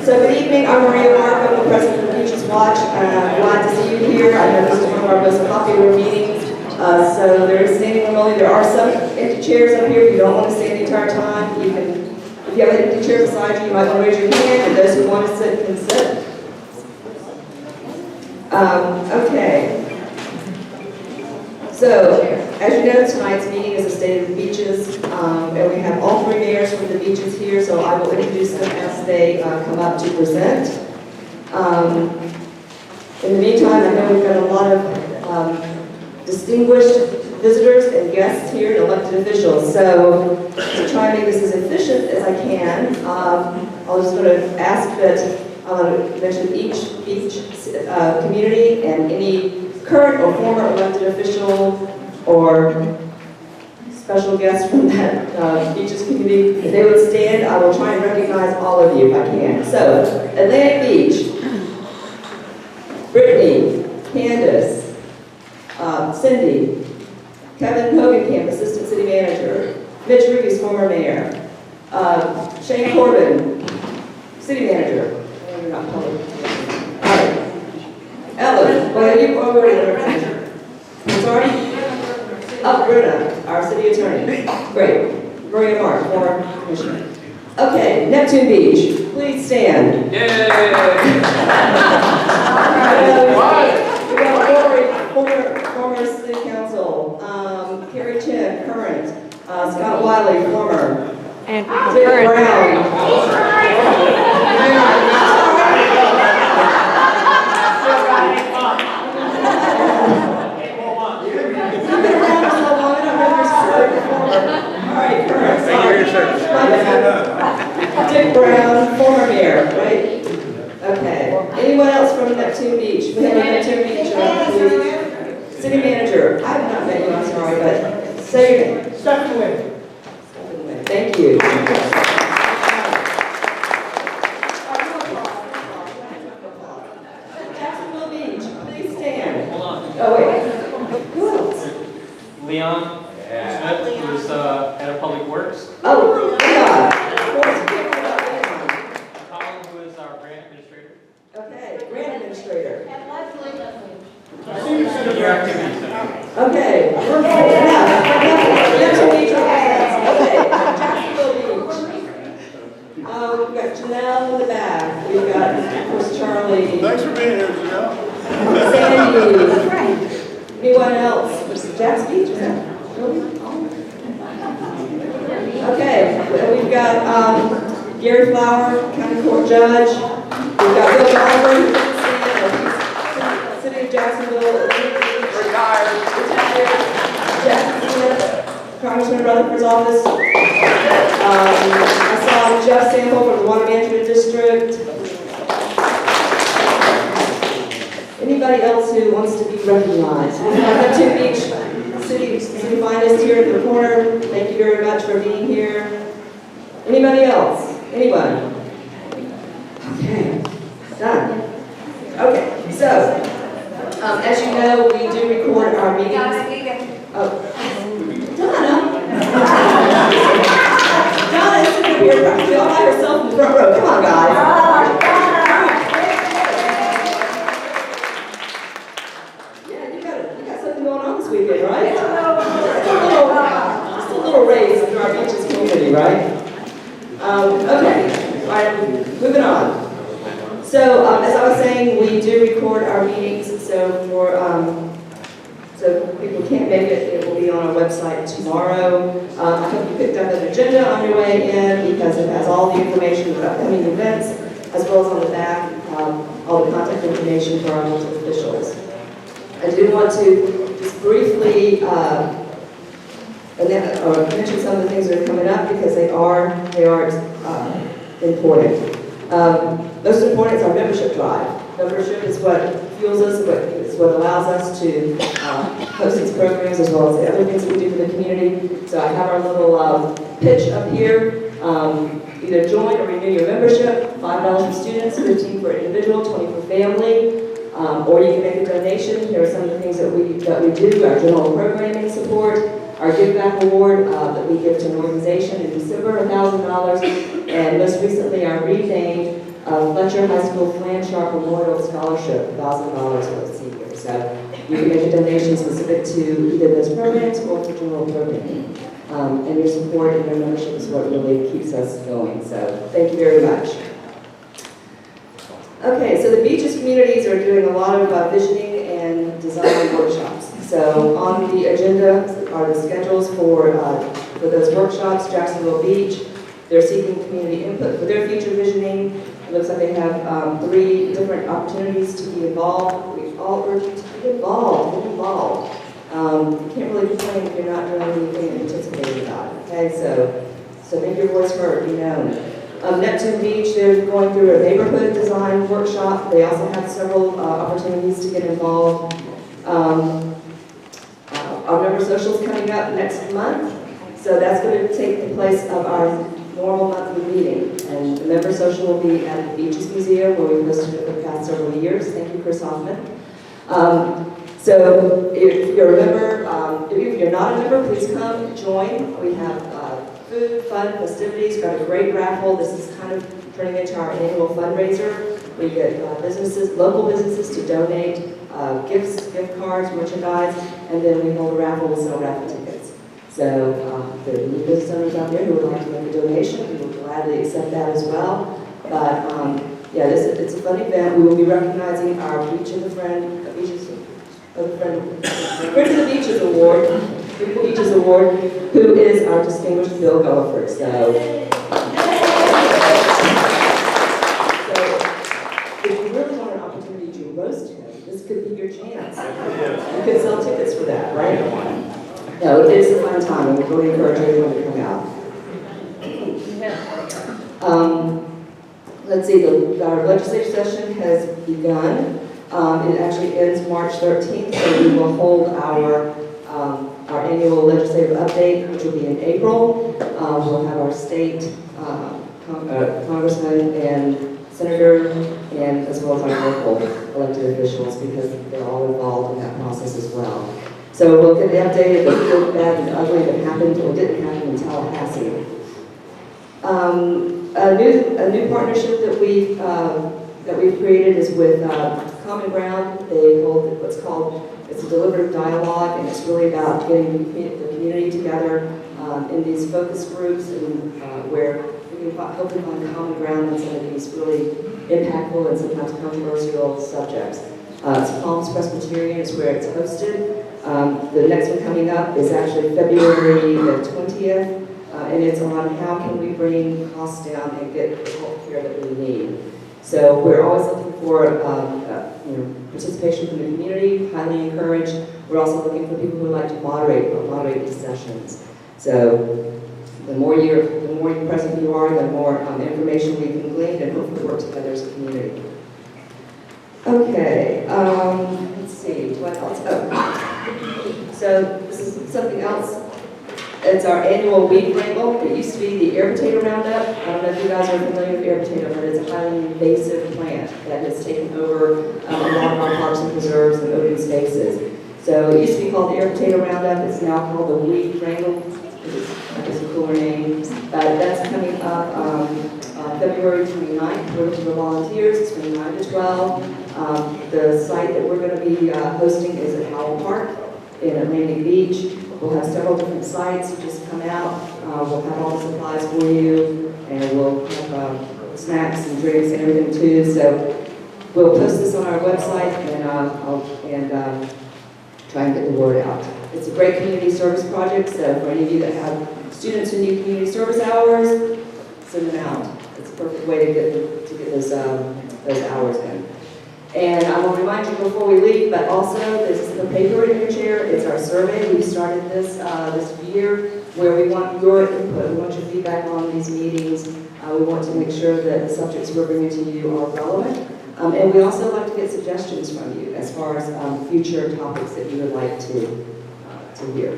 So good evening, I'm Maria Markham, the president of Futures Watch. Glad to see you here. I know this is one of our most popular meetings. So there is standing room only. There are some empty chairs up here. If you don't want to stay the entire time, you can. If you have an empty chair beside you, you might want to raise your hand, and those who want to sit can sit. Okay. So, as you know, tonight's meeting is a state of the beaches, and we have all three mayors from the beaches here, so I will introduce them as they come up to present. In the meantime, I know we've got a lot of distinguished visitors and guests here and elected officials, so to try and make this as efficient as I can, I'll just going to ask that mention each community and any current or former elected official or special guest from that beaches community. If they would stand, I will try and recognize all of you if I can. So, Atlantic Beach, Brittany, Candace, Cindy, Kevin Hogenkamp, Assistant City Manager, Mitch Reeves, former mayor, Shane Corbin, City Manager. You're not public. All right. Ellen, well, you already represented. I'm sorry? Oh, Bruna, our city attorney. Great. Maria Mark, former commissioner. Okay, Neptune Beach, please stand. Yay! We got former city council, Carrie Chen, current, Scott Wiley, former, and Dick Brown. Dick Brown, former mayor, right? Okay. Anyone else from Neptune Beach? We have a Neptune Beach, please. City manager. I have not met you, I'm sorry, but say your name. Stephanie Wynn. Thank you. Jacksonville Beach, please stand. Hold on. Oh, wait. Who else? Leon Smith, who's head of Public Works. Oh, yeah. Colin, who is our grant administrator. Okay, grant administrator. Senior activity center. Okay. Neptune Beach. Okay. Jacksonville Beach. We've got Janelle in the back. We've got, of course, Charlie. Thanks for being here, Janelle. Sandy. Anyone else? Jack's Beach, is that? Okay, we've got Gary Flower, County Court Judge. We've got Bill Oliver, City of Jacksonville, retired. Jack Smith, Congressman Rutherford's office. I saw Jeff Sample from the Water Management District. Anybody else who wants to be recognized? We've got Neptune Beach City finest here in the corner. Thank you very much for being here. Anybody else? Anyone? Okay, done. Okay, so as you know, we do record our meetings. Oh, Donna. Donna is sitting here all by herself in the front row. Come on, guys. Yeah, you got something going on this weekend, right? Just a little race in our beaches community, right? Okay, all right, moving on. So, as I was saying, we do record our meetings, so so people can't make it, it will be on our website tomorrow. I hope you picked up an agenda on your way in because it has all the information about upcoming events, as well as on the back, all the contact information for our elected officials. I do want to just briefly mention some of the things that are coming up because they are important. Most important is our membership drive. Membership is what fuels us, it's what allows us to host these programs as well as the other things that we do for the community. So I have our little pitch up here. Either join or renew your membership. $5 for students, $15 for individual, $20 for family. Or you can make a donation. Here are some of the things that we do. Our general programming support, our Give Back Award that we give to an organization in December, $1,000, and most recently our renamed Fletcher High School Flan Sharp Memorial Scholarship, $1,000 for the seniors. So you can make a donation specific to either those programs or for general programming. And your support and your membership is what really keeps us going. So thank you very much. Okay, so the beaches communities are doing a lot of visioning and design workshops. So on the agenda are the schedules for those workshops. Jacksonville Beach, they're seeking community input for their future visioning. It looks like they have 3 different opportunities to be involved. We all urge you to be involved. Get involved. You can't really complain if you're not doing anything and participating about it. Okay, so make your voice heard, be known. Neptune Beach, they're going through a neighborhood design workshop. They also have several opportunities to get involved. Our member social is coming up next month, so that's going to take the place of our normal monthly meeting. And the member social will be at the Beaches Museum, where we've hosted it for the past several years. Thank you, Chris Hoffman. So if you're a member, if you're not a member, please come join. We have food, fun, festivities. We've got a great raffle. This is kind of turning into our annual fundraiser. We get businesses, local businesses to donate gifts, gift cards, merchandise, and then we hold a raffle. We'll sell raffle tickets. So there are new business owners out there who would like to make a donation. We will gladly accept that as well. But yeah, it's a fun event. We will be recognizing our Beach of the Friend, Friend of the Beaches Award, Beautiful Beaches Award, who is our distinguished Bill Gulliford. So if you really want an opportunity to roast him, this could be your chance. You could sell tickets for that, right? No, it is a fun time, and we really encourage everyone to come out. Let's see, our legislative session has begun. It actually ends March 13th, so we will hold our annual legislative update, which will be in April. We'll have our state congressman and senator, and as well as our local elected officials, because they're all involved in that process as well. So we'll get the update of the good, bad, and ugly that happened or didn't happen in Tallahassee. A new partnership that we've created is with Common Ground. They hold what's called, it's a deliberative dialogue, and it's really about getting the community together in these focus groups, and where we can hopefully find common ground on some of these really impactful and sometimes controversial subjects. It's Palms Presbyterian is where it's hosted. The next one coming up is actually February the 20th, and it's on how can we bring costs down and get the health care that we need. So we're always looking for participation from the community, highly encouraged. We're also looking for people who would like to moderate these sessions. So the more present you are, the more information we can glean and hopefully work together as a community. Okay, let's see, what else? Oh, so this is something else. It's our annual weed wrangle. It used to be the air potato roundup. I don't know if you guys are familiar with air potato, but it's a highly invasive plant that has taken over a lot of our parks and preserves and open spaces. So it used to be called the air potato roundup. It's now called the weed wrangle. It's a cooler name. That's coming up February 29th. We're looking for volunteers. It's from 9 to 12. The site that we're going to be hosting is at Howell Park in Atlantic Beach. We'll have several different sites. Just come out. We'll have all the supplies for you, and we'll have snacks and drinks and everything too. So we'll post this on our website and try and get the word out. It's a great community service project. So for any of you that have students who need community service hours, send them out. It's a perfect way to get those hours in. And I will remind you before we leave, but also this is the paper in your chair. It's our survey. We started this year where we want your input. We want your feedback on these meetings. We want to make sure that the subjects we're bringing to you are relevant. And we also like to get suggestions from you as far as future topics that you would like to hear.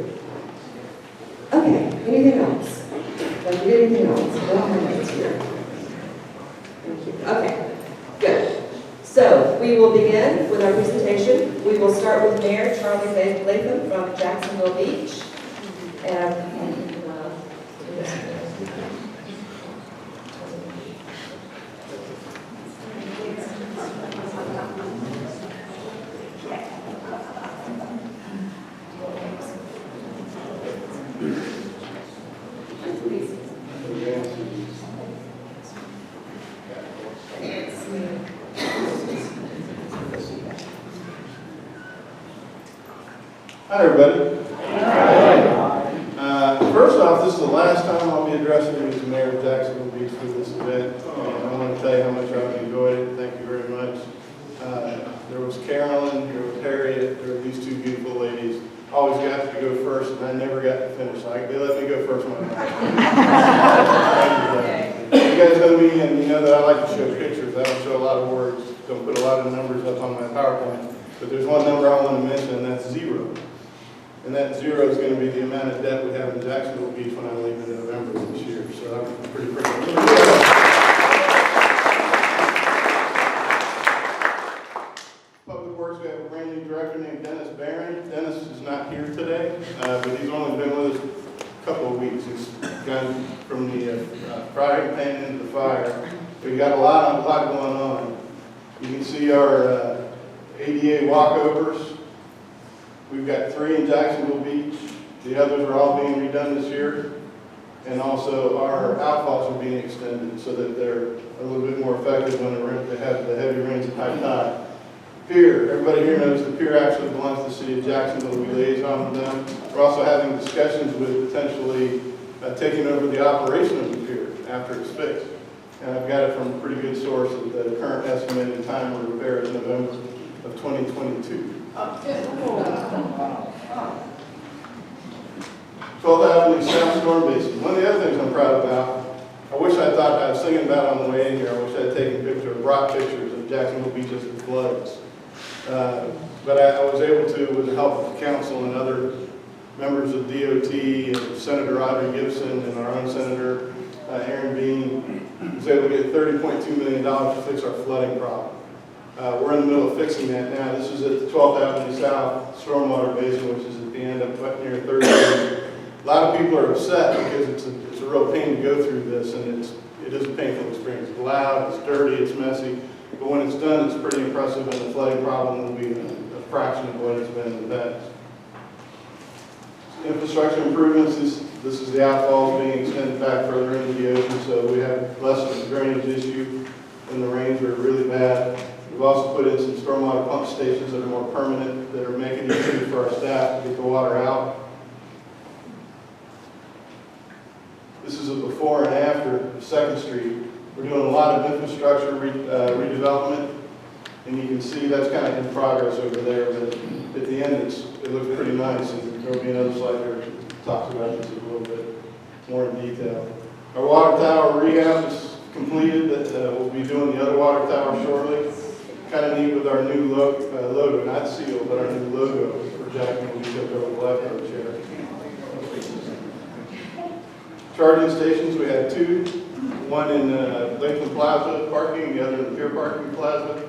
Okay, anything else? Did I forget anything else? I don't have notes here. Thank you. Okay, good. So we will begin with our presentation. We will start with Mayor Charlie Latham from Jacksonville Beach. Hi, everybody. First off, this is the last time I'll be addressing you as mayor of Jacksonville Beach for this event. And I want to tell you how much I've enjoyed it. Thank you very much. There was Carolyn, there was Harriet, there were these two beautiful ladies. Always got to go first, and I never got to finish. They let me go first one time. You guys know me, and you know that I like to show pictures. I don't show a lot of words. Don't put a lot of numbers up on my PowerPoint. But there's one number I want to mention, and that's 0. And that 0 is going to be the amount of debt we have in Jacksonville Beach when I leave in November this year. So I'm pretty proud of it. Public Works, we have a brand new director named Dennis Barron. Dennis is not here today, but he's only been with us a couple of weeks. He's gone from the frying pan into the fire. We've got a lot going on. You can see our ADA walkovers. We've got 3 in Jacksonville Beach. The others are all being redone this year. And also our outfalls are being extended so that they're a little bit more effective when they have the heavy rains and high tide. Pier, everybody here knows the pier actually belongs to the city of Jacksonville. We liaison with them. We're also having discussions with potentially taking over the operation of the pier after it's fixed. And I've got it from a pretty good source that the current estimated time of repair is November of 2022. 12th Avenue South Storm Basin. One of the other things I'm proud about, I wish I thought I was thinking about on the way in here, I wish I had taken pictures, brought pictures of Jacksonville Beach as it floods. But I was able to, with the help of the council and other members of DOT and Senator Roger Gibson and our own Senator Aaron Bean, was able to get $30.2 million to fix our flooding problem. We're in the middle of fixing that now. This is at the 12th Avenue South Stormwater Basin, which is at the end of near 3rd Avenue. A lot of people are upset because it's a real pain to go through this, and it is a painful experience. It's loud, it's dirty, it's messy, but when it's done, it's pretty impressive, and the flooding problem will be a fraction of what it's been in the past. Infrastructure improvements, this is the outfalls being extended back further into the ocean, so we have less of a drainage issue when the rains are really bad. We've also put in some stormwater pump stations that are more permanent, that are making it easier for our staff to get the water out. This is a before and after 2nd Street. We're doing a lot of infrastructure redevelopment, and you can see that's kind of in progress over there, but at the end it looks pretty nice, and there will be another slide here that talks about this a little bit more in detail. Our water tower rehab is completed. We'll be doing the other water tower shortly. Kind of neat with our new logo, not seal, but our new logo for Jacksonville Beach up over the left chair. Charging stations, we have 2. One in Lakeland Plaza parking, the other in the Pier Parking Plaza.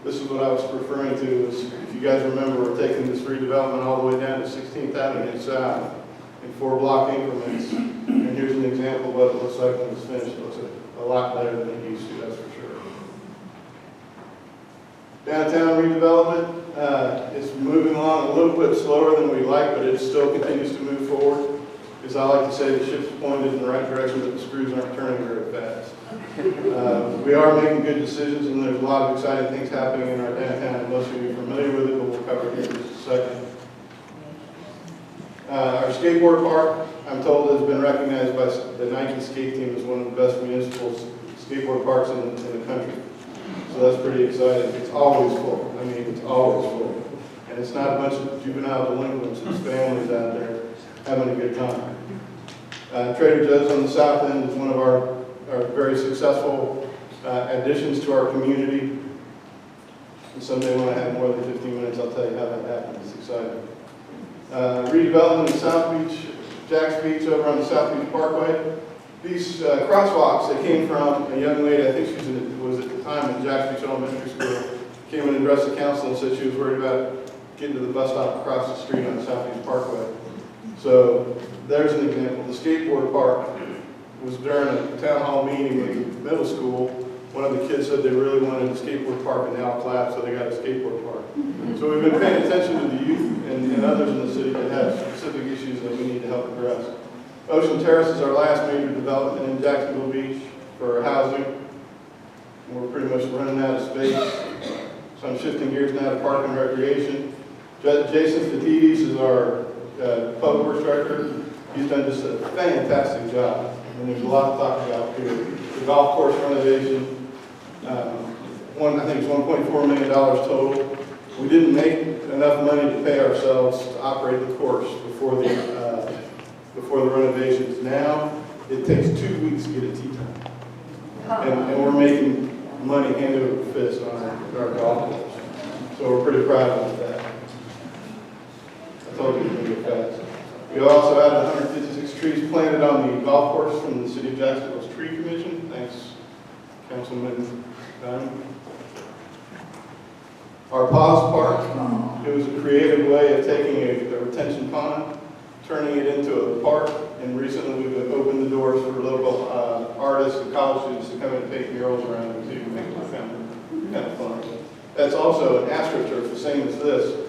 This is what I was referring to, if you guys remember, we're taking this redevelopment all the way down to 16th Avenue South in 4-block increments. And here's an example of what it looks like when it's finished. It looks a lot better than it used to, that's for sure. Downtown redevelopment, it's moving along a little bit slower than we like, but it still continues to move forward. As I like to say, the ship's pointed in the right direction, but the screws aren't turning very fast. We are making good decisions, and there's a lot of exciting things happening in our downtown. Most of you are familiar with it, but we'll cover it here in just a second. Our skateboard park, I'm told, has been recognized by the Nike skate team as one of the best municipal skateboard parks in the country. So that's pretty exciting. It's always full. I mean, it's always full. And it's not a bunch of juvenile delinquents, it's families out there having a good time. Trader Joe's on the south end is one of our very successful additions to our community. And someday when I have more than 15 minutes, I'll tell you how that happened. It's exciting. Redevelopment in South Beach, Jack's Beach over on the South Beach Parkway. These crosswalks, they came from a young lady, I think she was at the time in Jack's Beach Elementary School, came in and addressed the council and said she was worried about getting to the bus stop across the street on the South Beach Parkway. So there's an example. The skateboard park was during a town hall meeting with the middle school. One of the kids said they really wanted a skateboard park, and they all clapped, so they got a skateboard park. So we've been paying attention to the youth and others in the city that have specific issues that we need to help address. Ocean Terrace is our last major development in Jacksonville Beach for housing. We're pretty much running out of space. So I'm shifting gears now to park and recreation. Jason Fatides is our public works director. He's done just a fantastic job, and there's a lot to talk about here. The golf course renovation, I think it's $1.4 million total. We didn't make enough money to pay ourselves to operate the course before the renovations. Now, it takes 2 weeks to get a tee time. And we're making money hand over fist on our golf course. So we're pretty proud of that. I told you it was going to get fast. We also had 156 trees planted on the golf course from the City of Jacksonville's Tree Commission. Thanks, Councilman Dunn. Our Pause Park, it was a creative way of taking a retention pond, turning it into a park, and recently we've opened the doors for local artists and college students to come and paint murals around it too, make it kind of fun. That's also an AstroTurf, the same as this.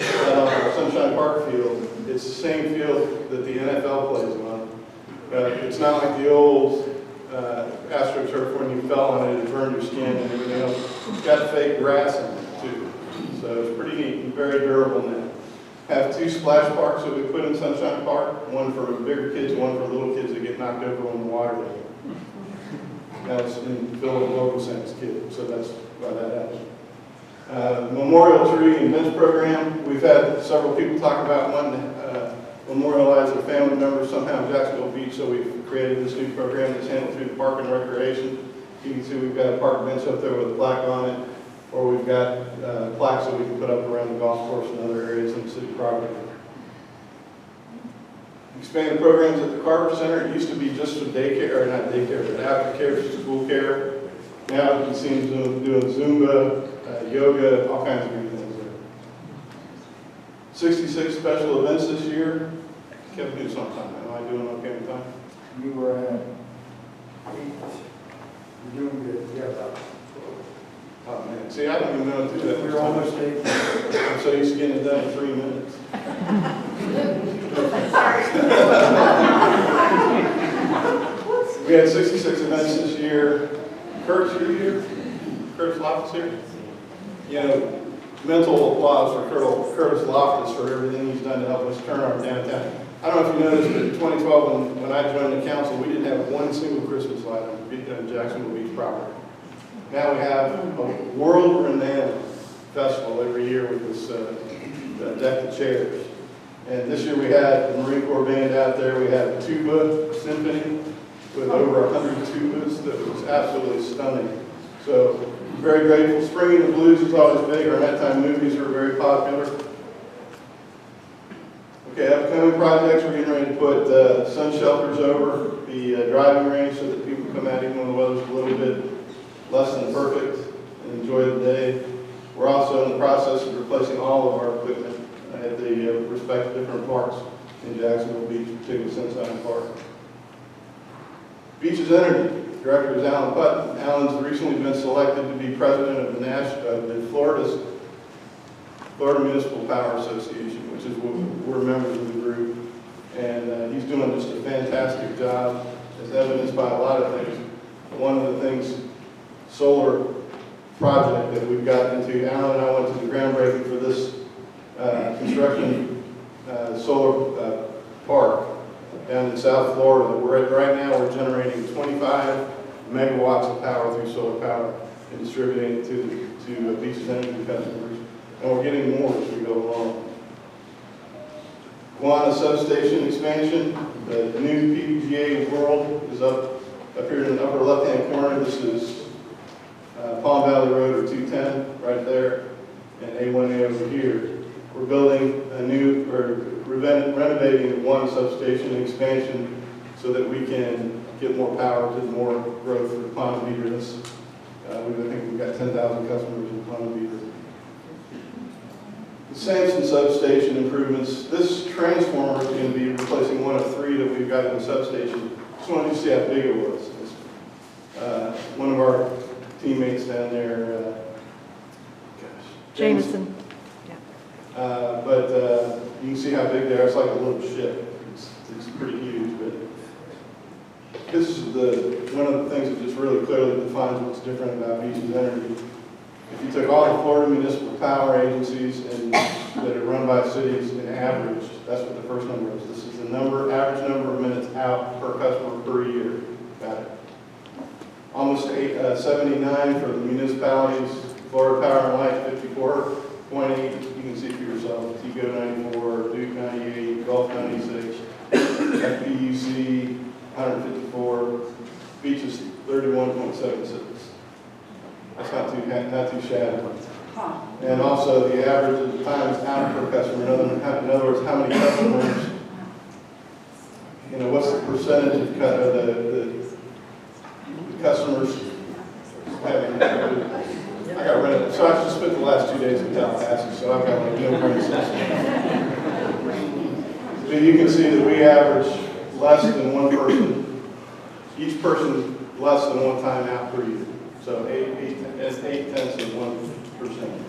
On our Sunshine Park field, it's the same field that the NFL plays on. It's not like the old AstroTurf when you fell on it and burned your skin and everything else. It's got fake grass in it too. So it's pretty neat and very durable now. Have 2 splash parks that we put in Sunshine Park, one for bigger kids and one for little kids that get knocked over on the water. That's in Phil Wilkinson's kid, so that's why that happened. Memorial Tree and Bench Program. We've had several people talk about wanting to memorialize their family members somehow in Jacksonville Beach, so we've created this new program that's handled through the Park and Recreation. You can see we've got a park bench up there with a plaque on it, or we've got plaques that we can put up around the golf course and other areas on the city property. Expanded programs at the Carver Center. It used to be just for daycare, or not daycare, but aftercare for school care. Now you can see them doing Zumba, yoga, all kinds of great things there. 66 special events this year. Kept doing some time. Am I doing okay with time? You were at 8. You're doing good. Yeah. Oh man, see, I don't even know how to do that. We're almost 8. I'm so used to getting it done in 3 minutes. We had 66 events this year. Kurt's here. Curtis Loftus here. You know, mental applause for Curtis Loftus for everything he's done to help us turn our downtown. I don't know if you noticed, but in 2012, when I joined the council, we didn't have one single Christmas light on Jacksonville Beach property. Now we have a world-renowned festival every year with this deck of chairs. And this year we had the Marine Corps band out there. We had a tuba symphony with over 100 tubas that was absolutely stunning. So very grateful. Spring in the Blues is always big. Our nighttime movies are very popular. Okay, upcoming projects, we're getting ready to put sun shelters over the driving range so that people come out even when the weather's a little bit less than perfect and enjoy the day. We're also in the process of replacing all of our equipment at the respective different parks in Jacksonville Beach, particularly Sunshine Park. Beaches Energy. Director is Alan Putton. Alan's recently been selected to be president of the Florida Municipal Power Association, which is we're members of the group. And he's doing just a fantastic job, as evidenced by a lot of things. One of the things, solar project that we've gotten into. Alan and I went to the groundbreaking for this construction solar park down in South Florida. Right now we're generating 25 megawatts of power through solar power and distributing it to Beaches Energy customers. And we're getting more as we go along. Guana substation expansion. The new PPGA world is up here in the upper left-hand corner. This is Palm Valley Road or 210 right there, and A1A over here. We're building a new, or renovating one substation expansion so that we can get more power to more growth for Ponte Vedra. I think we've got 10,000 customers in Ponte Vedra. The Sampson substation improvements. This transformer is going to be replacing one of 3 that we've got in the substation. Just wanted you to see how big it was. One of our teammates down there, Jameson. But you can see how big they are. It's like a little ship. It's pretty huge. But this is one of the things that just really clearly defines what's different about Beaches Energy. If you took all the Florida municipal power agencies that are run run by cities in average. That's what the first number is. This is the average number of minutes out per customer per year. Got it. Almost 79 for the municipalities. Florida Power and Light, 54.8. You can see for yourself. Tico 94, Duke 98, Gulf 96, FPUC 154, Beaches 31.76. That's not too shabby. And also the average of times out per customer. In other words, how many customers, what's the percentage of the customers having, I got rid of it. So I just spent the last 2 days in Tallahassee, so I've got like no brain cells. But you can see that we average less than one person, each person less than one time out per year. So 0.8%.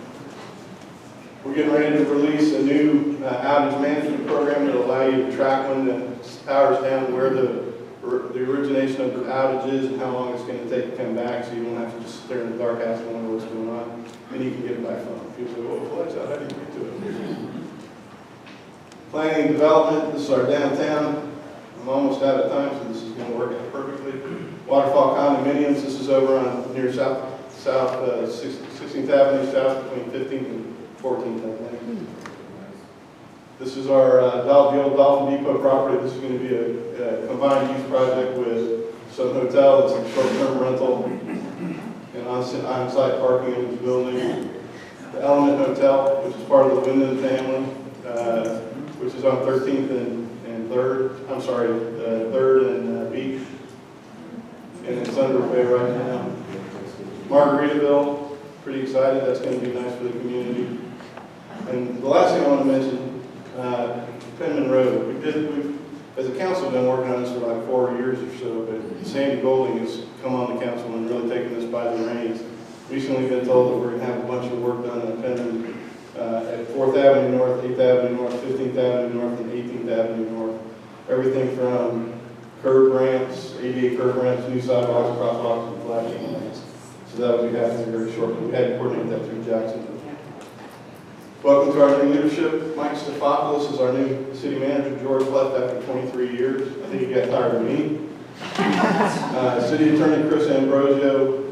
We're getting ready to release a new outage management program that will allow you to track when the power's down, where the origination of the outage is, and how long it's going to take to come back, so you don't have to just stare in the dark house and wonder what's going on. And you can get it by phone. People say, "Oh, what's that? How do you get to it?" Planning and development. This is our downtown. I'm almost out of time, so this is going to work out perfectly. Waterfall condominiums. This is over on near South 16th Avenue South between 15th and 14th, I think. This is our the old Dolphin Depot property. This is going to be a combined use project with some hotel and some short-term rental and on-site parking in this building. The Element Hotel, which is part of the Wyndham family, which is on 13th and 3rd. I'm sorry, 3rd and Beach. And it's underway right now. Margaritaville, pretty excited. That's going to be nice for the community. And the last thing I want to mention, Penman Road. We've, as a council, been working on this for like 4 years or so, but Sandy Golding has come on the council and really taken this by the reins. Recently been told that we're going to have a bunch of work done on Penman at 4th Avenue North, 8th Avenue North, 15th Avenue North, and 18th Avenue North. Everything from curb ramps, ADA curb ramps, new sidewalks, crosswalks, and flashing lights. So that will be happening very shortly. We had to coordinate that through Jacksonville. Welcome to our new leadership. Mike Stefopoulos is our new city manager. George left after 23 years. I think he got tired of me. City Attorney Chris Ambrosio,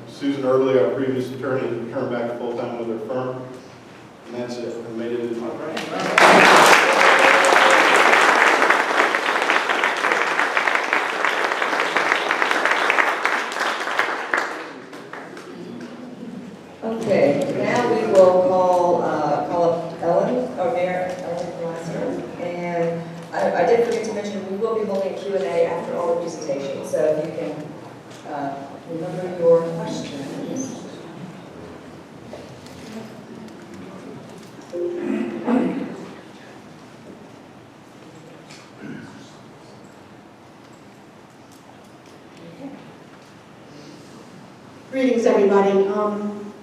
Susan Early, our previous attorney, returned back full-time with her firm. And that's it. I made it into my right. Okay, now we will call up Mayor Ellen Glasser. And I did forget to mention, we will be holding a Q&A after all the presentations. So if you can remember your questions. Greetings, everybody.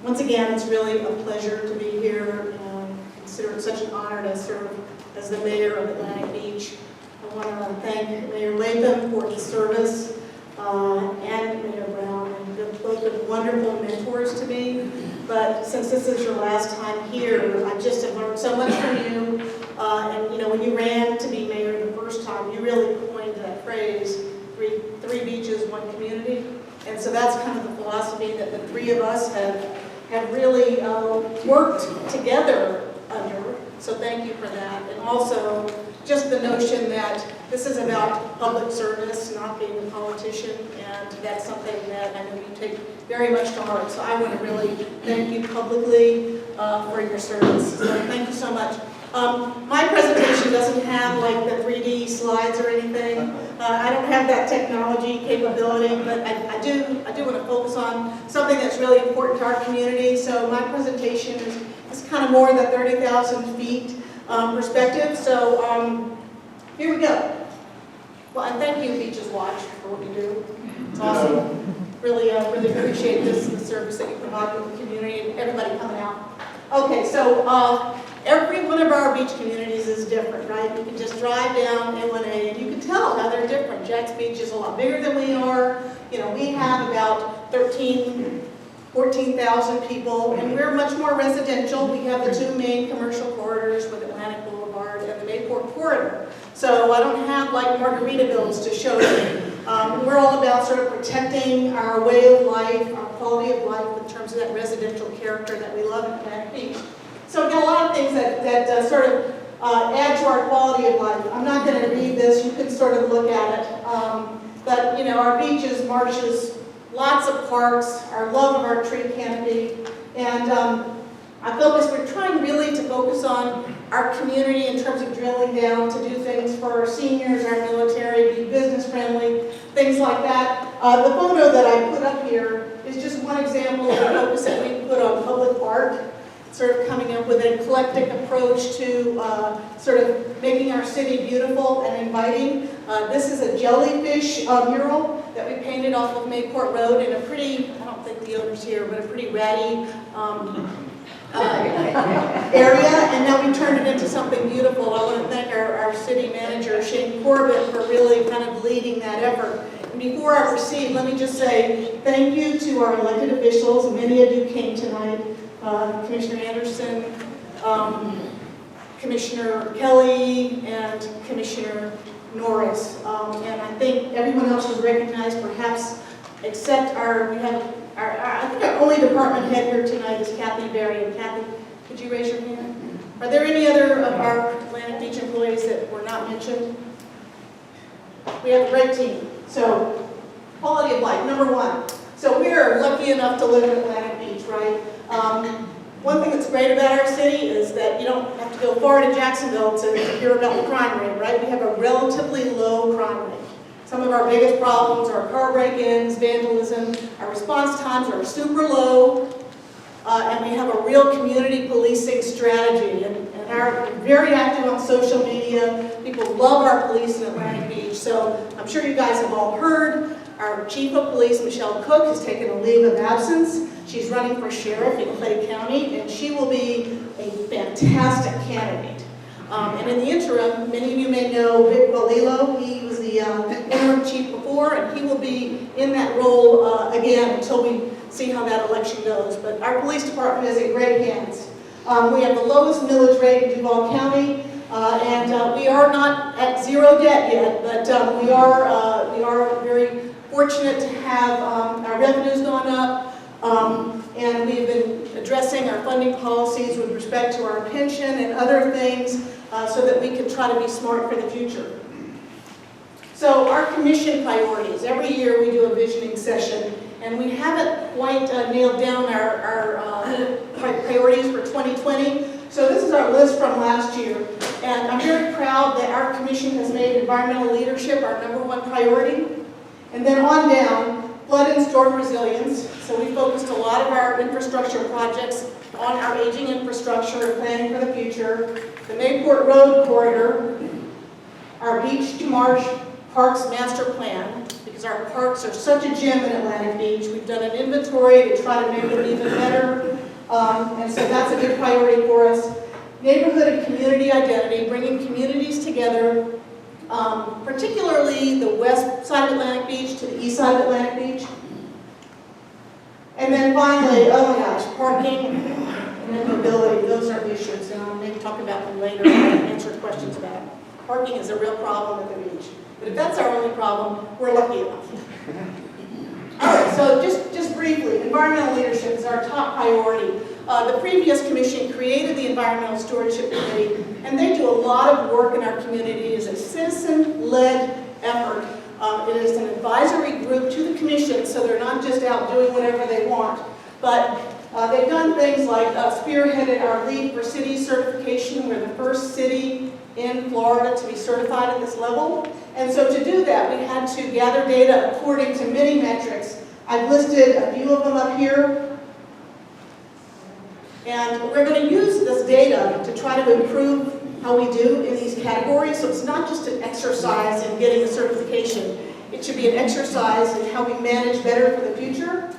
Once again, it's really a pleasure to be here and consider it such an honor to serve as the mayor of Atlantic Beach. I want to thank Mayor Latham for his service and Mayor Brown, and they're both wonderful mentors to me. But since this is your last time here, I just have learned so much from you. And when you ran to be mayor the first time, you really coined that phrase, three beaches, one community. And so that's kind of the philosophy that the three of us have really worked together under. So thank you for that. And also just the notion that this is about public service, not being a politician, and that's something that I know you take very much to heart. So I want to really thank you publicly for your service. So thank you so much. My presentation doesn't have like the 3D slides or anything. I don't have that technology capability, but I do want to focus on something that's really important to our community. So my presentation is kind of more the 30,000 feet perspective. So here we go. Well, and thank you, Beaches Watch, for what you do. It's awesome. Really appreciate the service that you provide with the community and everybody coming out. Okay, so every one of our beach communities is different, right? You can just drive down A1A and you can tell how they're different. Jack's Beach is a lot bigger than we are. We have about 13 14,000 people, and we're much more residential. We have the two main commercial corridors with Atlantic Boulevard and the Mayport corridor. So I don't have like Margaritavilles to show you. We're all about sort of protecting our way of life, our quality of life in terms of that residential character that we love in Atlantic Beach. So we've got a lot of things that sort of add to our quality of life. I'm not going to read this, you can sort of look at it. But you know, our beaches, marshes, lots of parks, our love of our tree canopy, and we're trying really to focus on our community in terms of drilling down to do things for our seniors, our military, be business friendly, things like that. The photo that I put up here is just one example of the focus that we put on public art, sort of coming up with an eclectic approach to sort of making our city beautiful and inviting. This is a jellyfish mural that we painted off of Mayport Road in a pretty, I don't think the owner's here, but a pretty ratty area, and now we turned it into something beautiful. I want to thank our city manager, Shane Corbett, for really kind of leading that effort. And before I proceed, let me just say thank you to our elected officials. Many of you came tonight. Commissioner Anderson, Commissioner Kelly, and Commissioner Norris. And I think everyone else was recognized, perhaps, except I think our only department head here tonight is Kathy Berry. And Kathy, could you raise your hand? Are there any other of our Atlantic Beach employees that were not mentioned? We have a great team. So, quality of life, number one. So we are lucky enough to live in Atlantic Beach, right? One thing that's great about our city is that you don't have to go far to Jacksonville to hear about the crime rate, right? We have a relatively low crime rate. Some of our biggest problems are car break-ins, vandalism. Our response times are super low, and we have a real community policing strategy. And are very active on social media. People love our police in Atlantic Beach. So I'm sure you guys have all heard. Our Chief of Police, Michelle Cook, has taken a leave of absence. She's running for sheriff in Clay County, and she will be a fantastic candidate. And in the interim, many of you may know Vic Valilo. He was the interim chief before, and he will be in that role again until we see how that election goes. But our police department is in great hands. We have the lowest millage rate in Duval County, and we are not at zero debt yet, but we are very fortunate to have our revenues gone up, and we've been addressing our funding policies with respect to our pension and other things so that we can try to be smart for the future. So our commission priorities, every year we do a visioning session, and we haven't quite nailed down our priorities for 2020. So this is our list from last year, and I'm very proud that our commission has made environmental leadership our #1 priority. And then on down, flood and storm resilience. So we focused a lot of our infrastructure projects on our aging infrastructure and planning for the future. The Mayport Road corridor, our beach to marsh parks master plan, because our parks are such a gem in Atlantic Beach. We've done an inventory to try to make them even better. And so that's a big priority for us. Neighborhood and community identity, bringing communities together, particularly the west side of Atlantic Beach to the east side of Atlantic Beach. And then finally, oh my gosh, parking and mobility, those are issues, and I'll maybe talk about them later and answer questions about it. Parking is a real problem at the beach. But if that's our only problem, we're lucky enough. All right, so just briefly, environmental leadership is our top priority. The previous commission created the Environmental Stewardship Committee, and they do a lot of work in our community. It is a citizen-led effort. It is an advisory group to the commission, so they're not just out doing whatever they want. But they've done things like spearheaded our LEED for City certification. We're the first city in Florida to be certified at this level. And so to do that, we had to gather data according to many metrics. I've listed a few of them up here. And we're going to use this data to try to improve how we do in these categories. So it's not just an exercise in getting a certification. It should be an exercise in how we manage better for the future.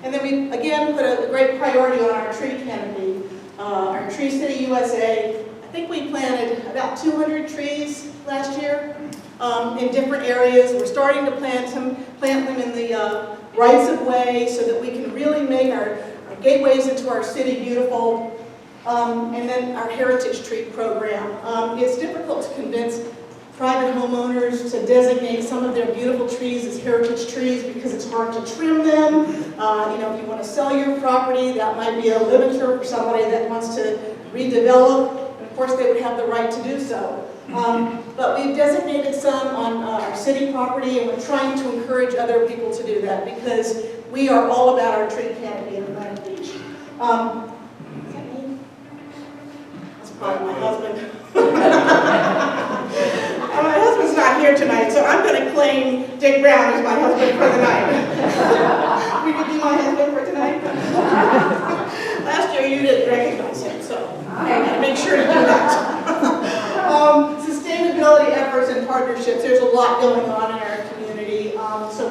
And then we, again, put a great priority on our tree canopy. Our Tree City USA, I think we planted about 200 trees last year in different areas. We're starting to plant them rights of way so that we can really make our gateways into our city beautiful. And then our heritage tree program. It's difficult to convince private homeowners to designate some of their beautiful trees as heritage trees because it's hard to trim them. If you want to sell your property, that might be a limiter for somebody that wants to redevelop. And of course, they would have the right to do so. But we've designated some on our city property, and we're trying to encourage other people to do that because we are all about our tree canopy in Atlantic Beach. Is that me? That's probably my husband. My husband's not here tonight, so I'm going to claim Dick Brown as my husband for the night. Will you be my husband for tonight? Last year you didn't recognize him, so I got to make sure to do that. Sustainability efforts and partnerships. There's a lot going on in our community. So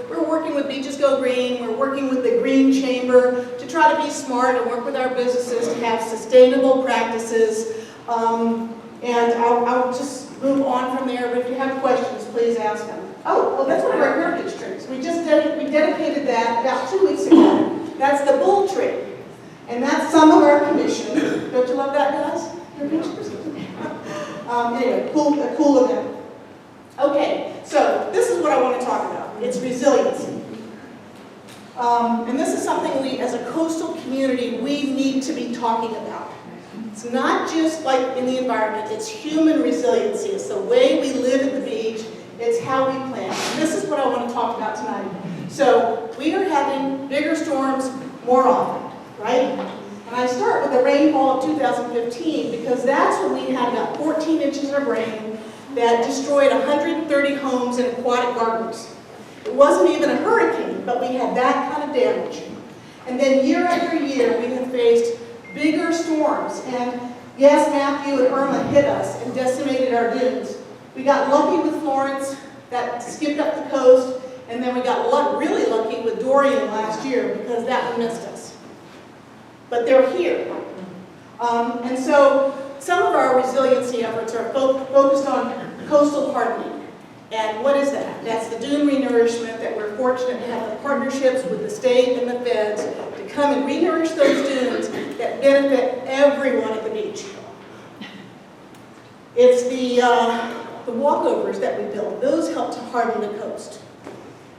we're working with Beaches Go Green. We're working with the Green Chamber to try to be smart and work with our businesses to have sustainable practices. And I'll just move on from there, but if you have questions, please ask them. Oh, that's one of our heritage trees. We dedicated that about 2 weeks ago. That's the bull tree. And that's some of our commission. Don't you love that, guys? Your pictures? Anyway, a cool event. Okay, so this is what I want to talk about. It's resiliency. And this is something we, as a coastal community, we need to be talking about. It's not just like in the environment, it's human resiliency. It's the way we live at the beach. It's how we plan. And this is what I want to talk about tonight. So we are having bigger storms more often, right? And I start with the rainfall of 2015 because that's when we had about 14 inches of rain that destroyed 130 homes and aquatic gardens. It wasn't even a hurricane, but we had that kind of damage. And then year after year, we have faced bigger storms. And yes, Matthew and Irma hit us and decimated our dunes. We got lucky with Florence, that skipped up the coast, and then we got really lucky with Dorian last year because that one missed us. But they're here. And so some of our resiliency efforts are focused on coastal hardening. And what is that? That's the dune renourishment that we're fortunate to have the partnerships with the state and the feds to come and renourish those dunes that benefit everyone at the beach. It's the walkovers that we build. Those help to harden the coast.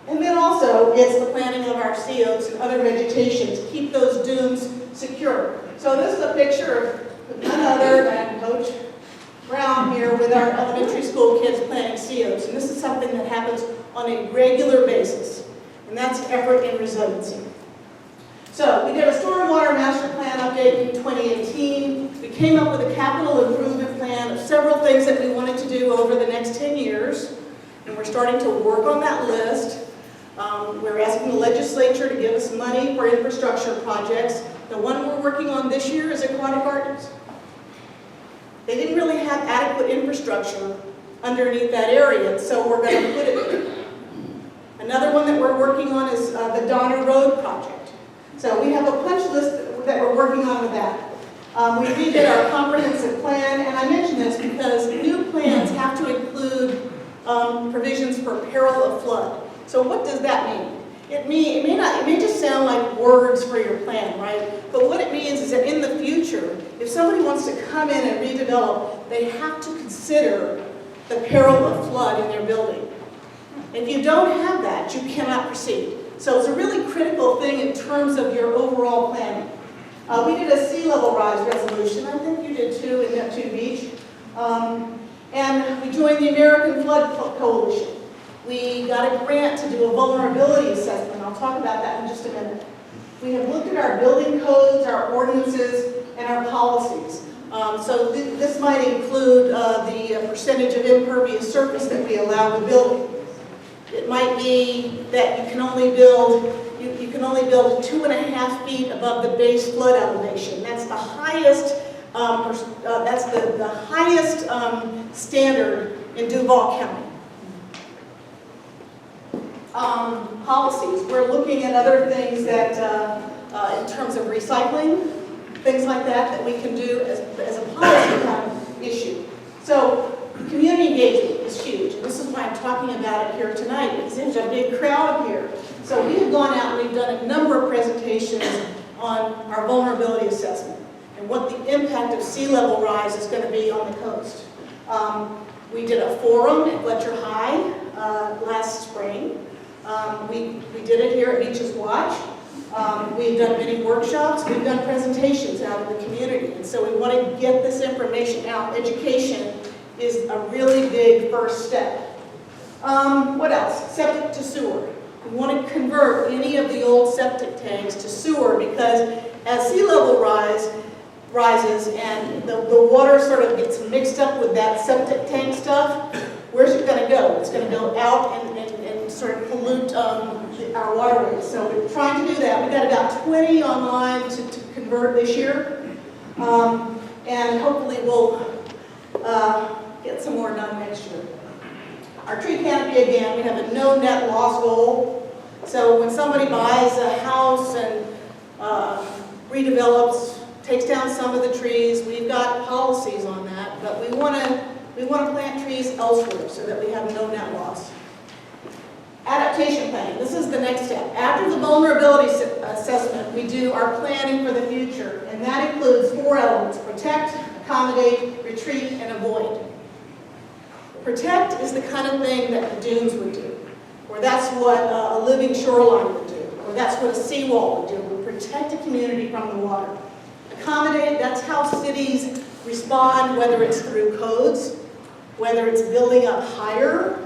And then also, it's the planting of our COs and other vegetation to keep those dunes secure. So this is a picture of none other than Coach Brown here with our elementary school kids planting COs. And this is something that happens on a regular basis. And that's effort and resiliency. So we did a stormwater master plan update in 2018. We came up with a capital improvement plan of several things that we wanted to do over the next 10 years. And we're starting to work on that list. We're asking the legislature to give us money for infrastructure projects. The one we're working on this year is aquatic gardens. They didn't really have adequate infrastructure underneath that area, so we're going to put it there. Another one that we're working on is the Donner Road project. So we have a punch list that we're working on with that. We redid our comprehensive plan, and I mention this because new plans have to include provisions for peril of flood. So what does that mean? It may just sound like words for your plan, right? But what it means is that in the future, if somebody wants to come in and redevelop, they have to consider the peril of flood in their building. If you don't have that, you cannot proceed. So it's a really critical thing in terms of your overall planning. We did a sea level rise resolution. I think you did too in Neptune Beach. And we joined the American Flood Coalition. We got a grant to do a vulnerability assessment. I'll talk about that in just a minute. We have looked at our building codes, our ordinances, and our policies. So this might include the percentage of impervious surface that we allow in building. It might be that you can only build 2.5 feet above the base flood elevation. That's the highest. That's the highest standard in Duval County. Policies. We're looking at other things that, in terms of recycling, things like that we can do as a policy kind of issue. So community engagement is huge. This is why I'm talking about it here tonight, because there's a big crowd here. So we have gone out and we've done a number of presentations on our vulnerability assessment and what the impact of sea level rise is going to be on the coast. We did a forum at Fletcher High last spring. We did it here at Beaches Watch. We've done many workshops. We've done presentations out in the community. And so we want to get this information out. Education is a really big first step. What else? Septic to sewer. We want to convert any of the old septic tanks to sewer because as sea level rises and the water sort of gets mixed up with that septic tank stuff, where's it going to go? It's going to go out and sort of pollute our waterways. So we're trying to do that. We've got about 20 online to convert this year. And hopefully we'll get some more done next year. Our tree canopy, again, we have a no net loss goal. So when somebody buys a house and redevelops, takes down some of the trees, we've got policies on that, but we want to plant trees elsewhere so that we have no net loss. Adaptation planning, this is the next step. After the vulnerability assessment, we do our planning for the future, and that includes 4 elements: protect, accommodate, retreat, and avoid. Protect is the kind of thing that the dunes would do, or that's what a living shoreline would do, or that's what a seawall would do. We protect a community from the water. Accommodate, that's how cities respond, whether it's through codes, whether it's building up higher.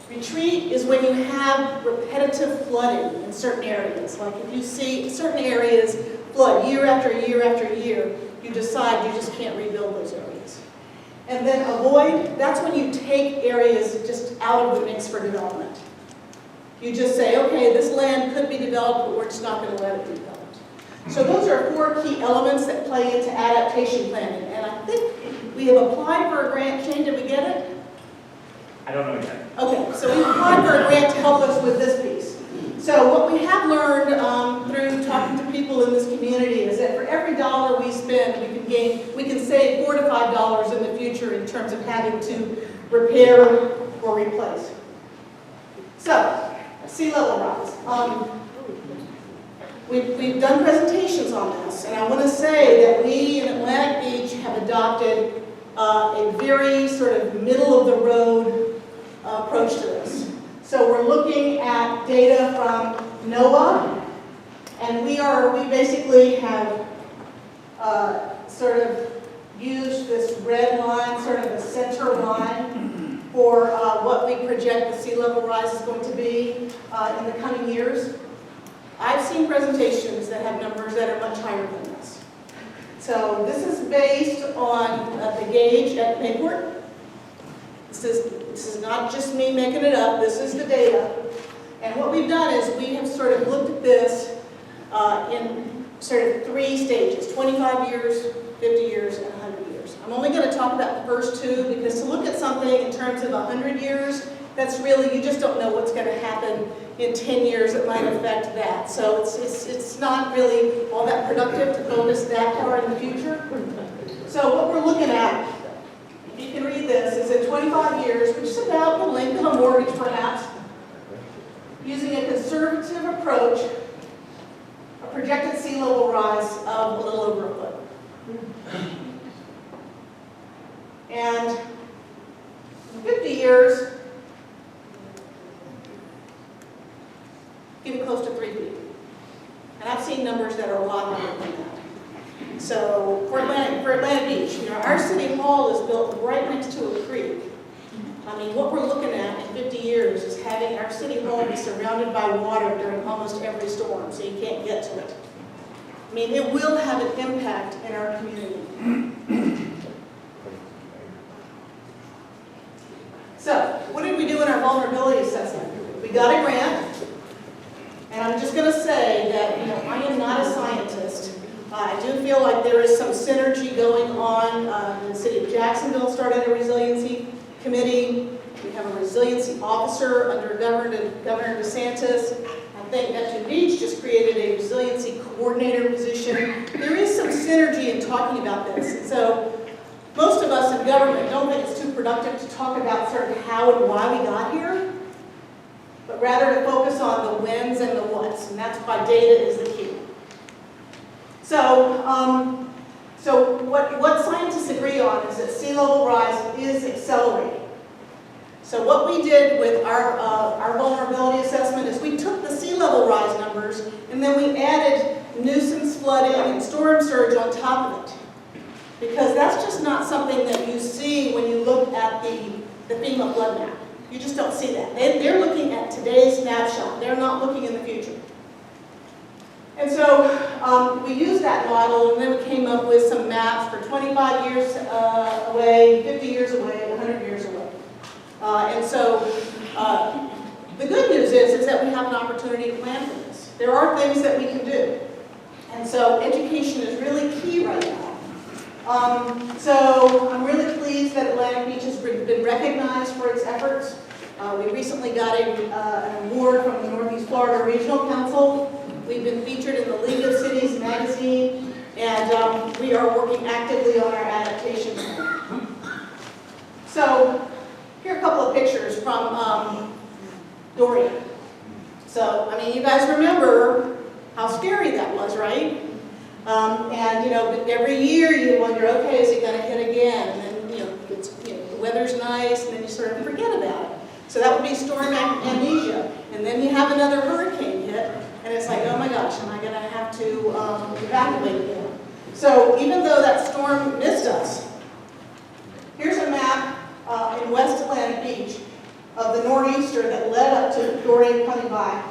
Retreat is when you have repetitive flooding in certain areas. Like if you see certain areas flood year after year after year, you decide you just can't rebuild those areas. And then avoid, that's when you take areas just out of the mix for development. You just say, okay, this land could be developed, but we're just not going to let it be developed. So those are 4 key elements that play into adaptation planning. And I think we have applied for a grant. Shane, did we get it? I don't know yet. Okay, so we applied for a grant to help us with this piece. So what we have learned through talking to people in this community is that for every dollar we spend, we can save $4 to $5 in the future in terms of having to repair or replace. So, sea level rise. We've done presentations on this, and I want to say that we in Atlantic Beach have adopted a very sort of middle of the road approach to this. So we're looking at data from NOAA, and we basically have sort of used this red line, sort of a center line for what we project the sea level rise is going to be in the coming years. I've seen presentations that have numbers that are much higher than this. So this is based on the gauge at Mayport. This is not just me making it up, this is the data. And what we've done is we have sort of looked at this in sort of 3 stages, 25 years, 50 years, and 100 years. I'm only going to talk about the first 2 because to look at something in terms of 100 years, that's really, you just don't know what's going to happen in 10 years that might affect that. So it's not really all that productive to focus that far in the future. So what we're looking at, you can read this, is in 25 years, which is about the length of a mortgage perhaps, using a conservative approach, a projected sea level rise of a little over a foot. And in 50 years, getting close to 3 feet. And I've seen numbers that are a lot higher than that. So for Atlantic Beach, our city hall is built right next to a creek. I mean, what we're looking at in 50 years is having our city hall be surrounded by water during almost every storm, so you can't get to it. I mean, it will have an impact in our community. So, what did we do in our vulnerability assessment? We got a grant, and I'm just going to say that, I am not a scientist. I do feel like there is some synergy going on. The city of Jacksonville started a resiliency committee. We have a resiliency officer under Governor DeSantis. I think Neptune Beach just created a resiliency coordinator position. There is some synergy in talking about this. And so most of us in government don't think it's too productive to talk about sort of how and why we got here. but rather to focus on the whens and the whats, and that's why data is the key. So, what scientists agree on is that sea level rise is accelerating. So what we did with our vulnerability assessment is we took the sea level rise numbers and then we added nuisance flooding and storm surge on top of it. Because that's just not something that you see when you look at the FEMA flood map. You just don't see that. They're looking at today's snapshot. They're not looking in the future. And so we used that model, and then we came up with some maps for 25 years away, 50 years away, 100 years away. And so the good news is that we have an opportunity to plan for this. There are things that we can do. And so education is really key right now. So I'm really pleased that Atlantic Beach has been recognized for its efforts. We recently got an award from the Northeast Florida Regional Council. We've been featured in the League of Cities magazine, and we are working actively on our adaptation plan. So here are a couple of pictures from Dorian. So, I mean, you guys remember how scary that was, right? And, you know, every year you wonder, okay, is it going to hit again? And then, the weather's nice, and then you sort of forget about it. So that would be storm amnesia. And then you have another hurricane hit, and it's like, oh my gosh, am I going to have to evacuate again? So even though that storm missed us, here's a map in West Atlantic Beach of the nor'easter that led up to Dorian coming by.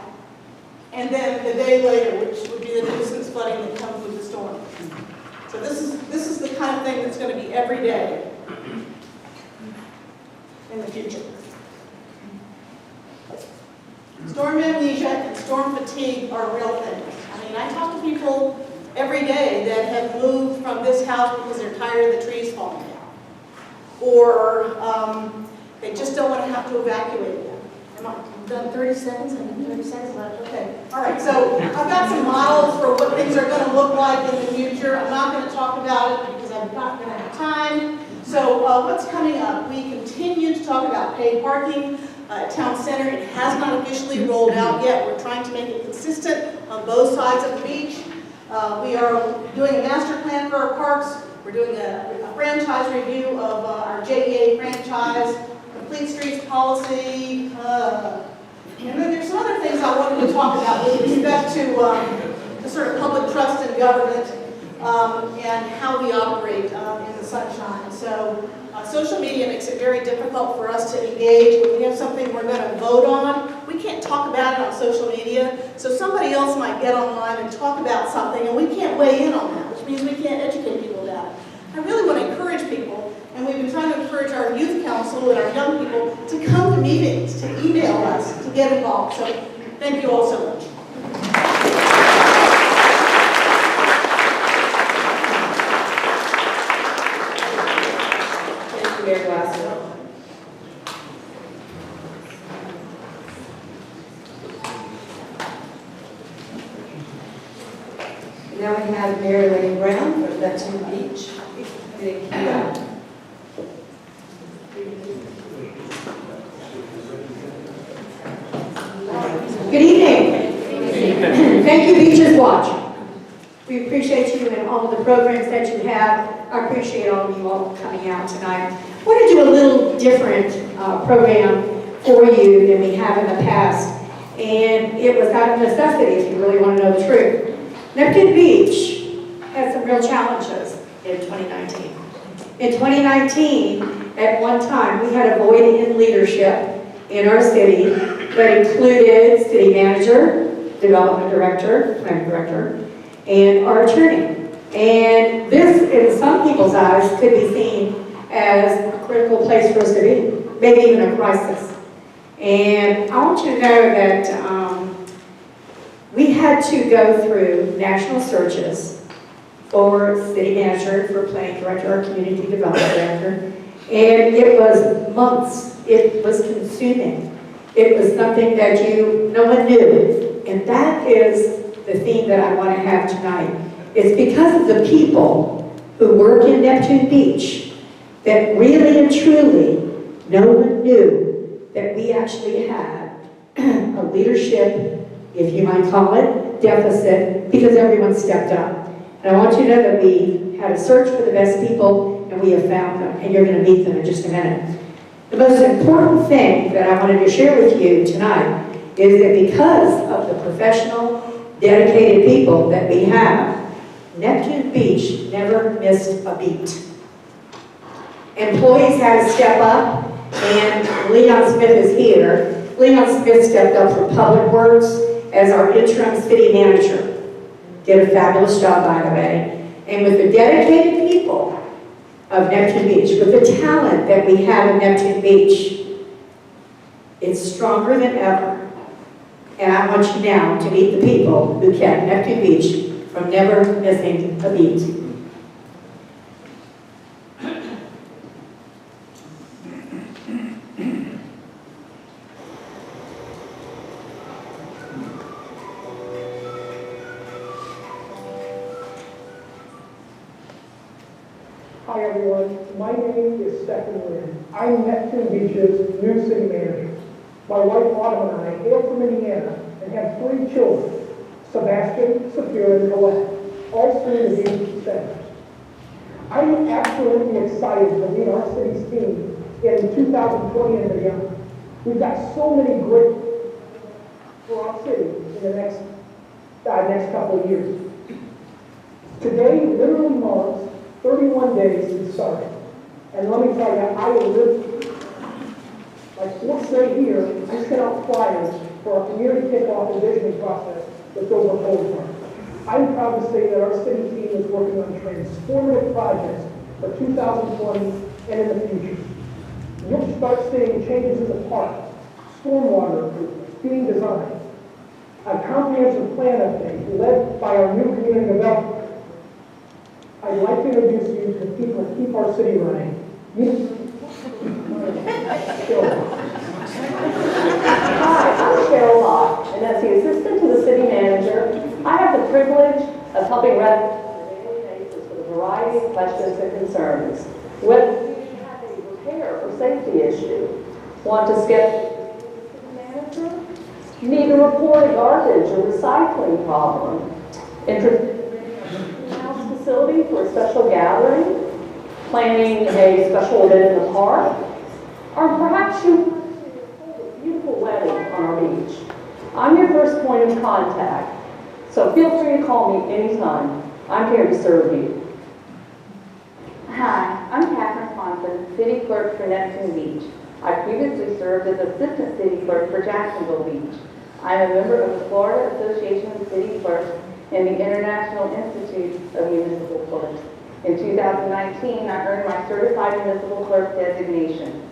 And then the day later, which would be the nuisance flooding that comes with the storm. So this is the kind of thing that's going to be every day in the future. Storm amnesia and storm fatigue are real things. I mean, I talk to people every day that have moved from this house because they're tired of the trees falling down. Or they just don't want to have to evacuate them. Am I done 30 seconds? I have 30 seconds left. Okay. All right. So I've got some models for what things are going to look like in the future. I'm not going to talk about it because I'm not going to have time. So what's coming up? We continue to talk about paid parking at Town Center. It has not officially rolled out yet. We're trying to make it consistent on both sides of the beach. We are doing a master plan for our parks. We're doing a franchise review of our JEA franchise, complete streets policy, and then there's some other things I wanted to talk about with respect to the sort of public trust in government and how we operate in the sunshine. So social media makes it very difficult for us to engage. When we have something we're going to vote on, we can't talk about it on social media. So somebody else might get online and talk about something, and we can't weigh in on that, which means we can't educate people about it. I really want to encourage people, and we've been trying to encourage our youth council and our young people to come to meetings, to email us, to get involved. So thank you all so much. Thank you, Mayor Glasser. Now we have Mary Lane Brown from Neptune Beach. Getting keyed up. Good evening. Thank you, Beaches Watch. We appreciate you and all the programs that you have. I appreciate all of you all coming out tonight. I want to do a little different program for you than we have in the past. And it was out of necessity, if you really want to know the truth. Neptune Beach had some real challenges in 2019. In 2019, at one time, we had a void in leadership in our city that included city manager, development director, planning director, and our attorney. And this, in some people's eyes, could be seen as a critical place for us to be, maybe even a crisis. And I want you to know that we had to go through national searches for city manager, for planning director, or community development director. And it was months. It was consuming. It was something that no one knew. And that is the theme that I want to have tonight. It's because of the people who work in Neptune Beach that really and truly no one knew that we actually had a leadership, if you might call it, deficit, because everyone stepped up. And I want you to know that we had a search for the best people, and we have found them, and you're going to meet them in just a minute. The most important thing that I wanted to share with you tonight is that because of the professional, dedicated people that we have, Neptune Beach never missed a beat. Employees had to step up, and Leon Smith is here. Leon Smith stepped up for Public Works as our interim city manager. Did a fabulous job, by the way. And with the dedicated people of Neptune Beach, with the talent that we have in Neptune Beach, it's stronger than ever. And I want you now to meet the people who kept Neptune Beach from never missing a beat. Hi everyone, my name is Stephen Lynn. I'm Neptune Beach's new city manager. My wife Autumn and I hail from Indiana and have 3 children, Sebastian, Sophia, and Colette, all soon to be centers. I'm absolutely excited to lead our city's team in 2020 and beyond. We've got so many great for our city in the next couple of years. Today literally marks 31 days since starting. And let me tell you, I will live, like 4th grade here, I sent out flyers for our community kickoff and visioning process that's over Cold Park. I'm proud to say that our city team is working on transformative projects for 2020 and in the future. You'll start seeing changes in the park, stormwater improvements being designed, a comprehensive plan update led by our new community development. I'd like to introduce you to the people who keep our city running. Hi, I'm Cheryl Locke, and as the assistant to the city manager, I have the privilege of helping residents on a daily basis with a variety of questions and concerns. Whether you have a repair or safety issue, want to schedule a city manager, need to report a garbage or recycling problem, interested facility for a special gathering, planning a special event in the park, or perhaps you want to hold a beautiful wedding on our beach. I'm your first point of contact, so feel free to call me anytime. I'm here to serve you. Hi, I'm Catherine Swanson, City Clerk for Neptune Beach. I previously served as Assistant City Clerk for Jacksonville Beach. I am a member of the Florida Association of City Clerks and the International Institute of Municipal Clerks. In 2019, I earned my Certified Municipal Clerk designation.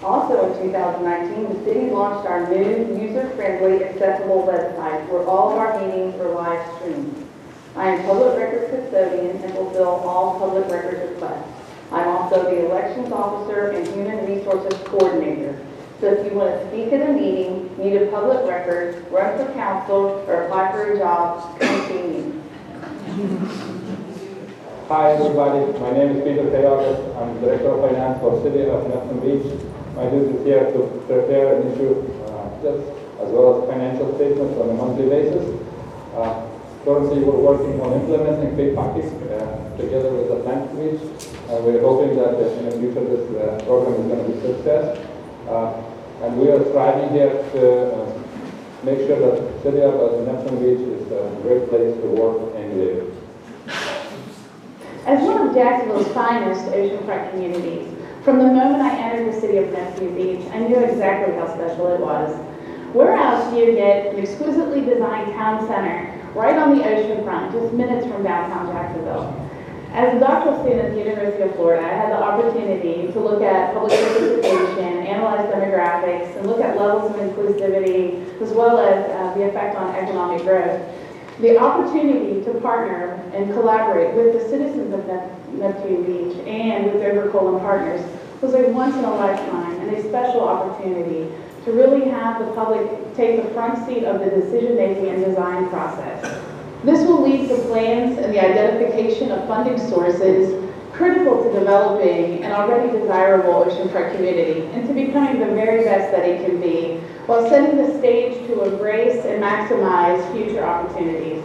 Also in 2019, the city launched our new user-friendly, accessible website where all of our meetings are live streamed. I am Public Records Custodian and fulfill all public records requests. I'm also the Elections Officer and Human Resources Coordinator. So if you want to speak at a meeting, need a public record, run for council, or apply for a job, come see me. Hi everybody, my name is Peter Theotis. I'm Director of Finance for City of Neptune Beach. My duty is here to prepare and issue budgets as well as financial statements on a monthly basis. Currently we're working on implementing pay package together with Atlantic Beach. We're hoping that in the future this program is going to be a success. And we are striving here to make sure that City of Neptune Beach is a great place to work and live. As one of Jacksonville's finest oceanfront communities, from the moment I entered the city of Neptune Beach, I knew exactly how special it was. Where else do you get an exquisitely designed town center right on the ocean front, just minutes from downtown Jacksonville? As a doctoral student at the University of Florida, I had the opportunity to look at public participation, analyze demographics, and look at levels of inclusivity, as well as the effect on economic growth. The opportunity to partner and collaborate with the citizens of Neptune Beach and with Overcoal and Partners was a once-in-a-lifetime and a special opportunity to really have the public take the front seat of the decision-making and design process. This will lead to plans and the identification of funding sources critical to developing an already desirable oceanfront community and to becoming the very best that it can be while setting the stage to embrace and maximize future opportunities.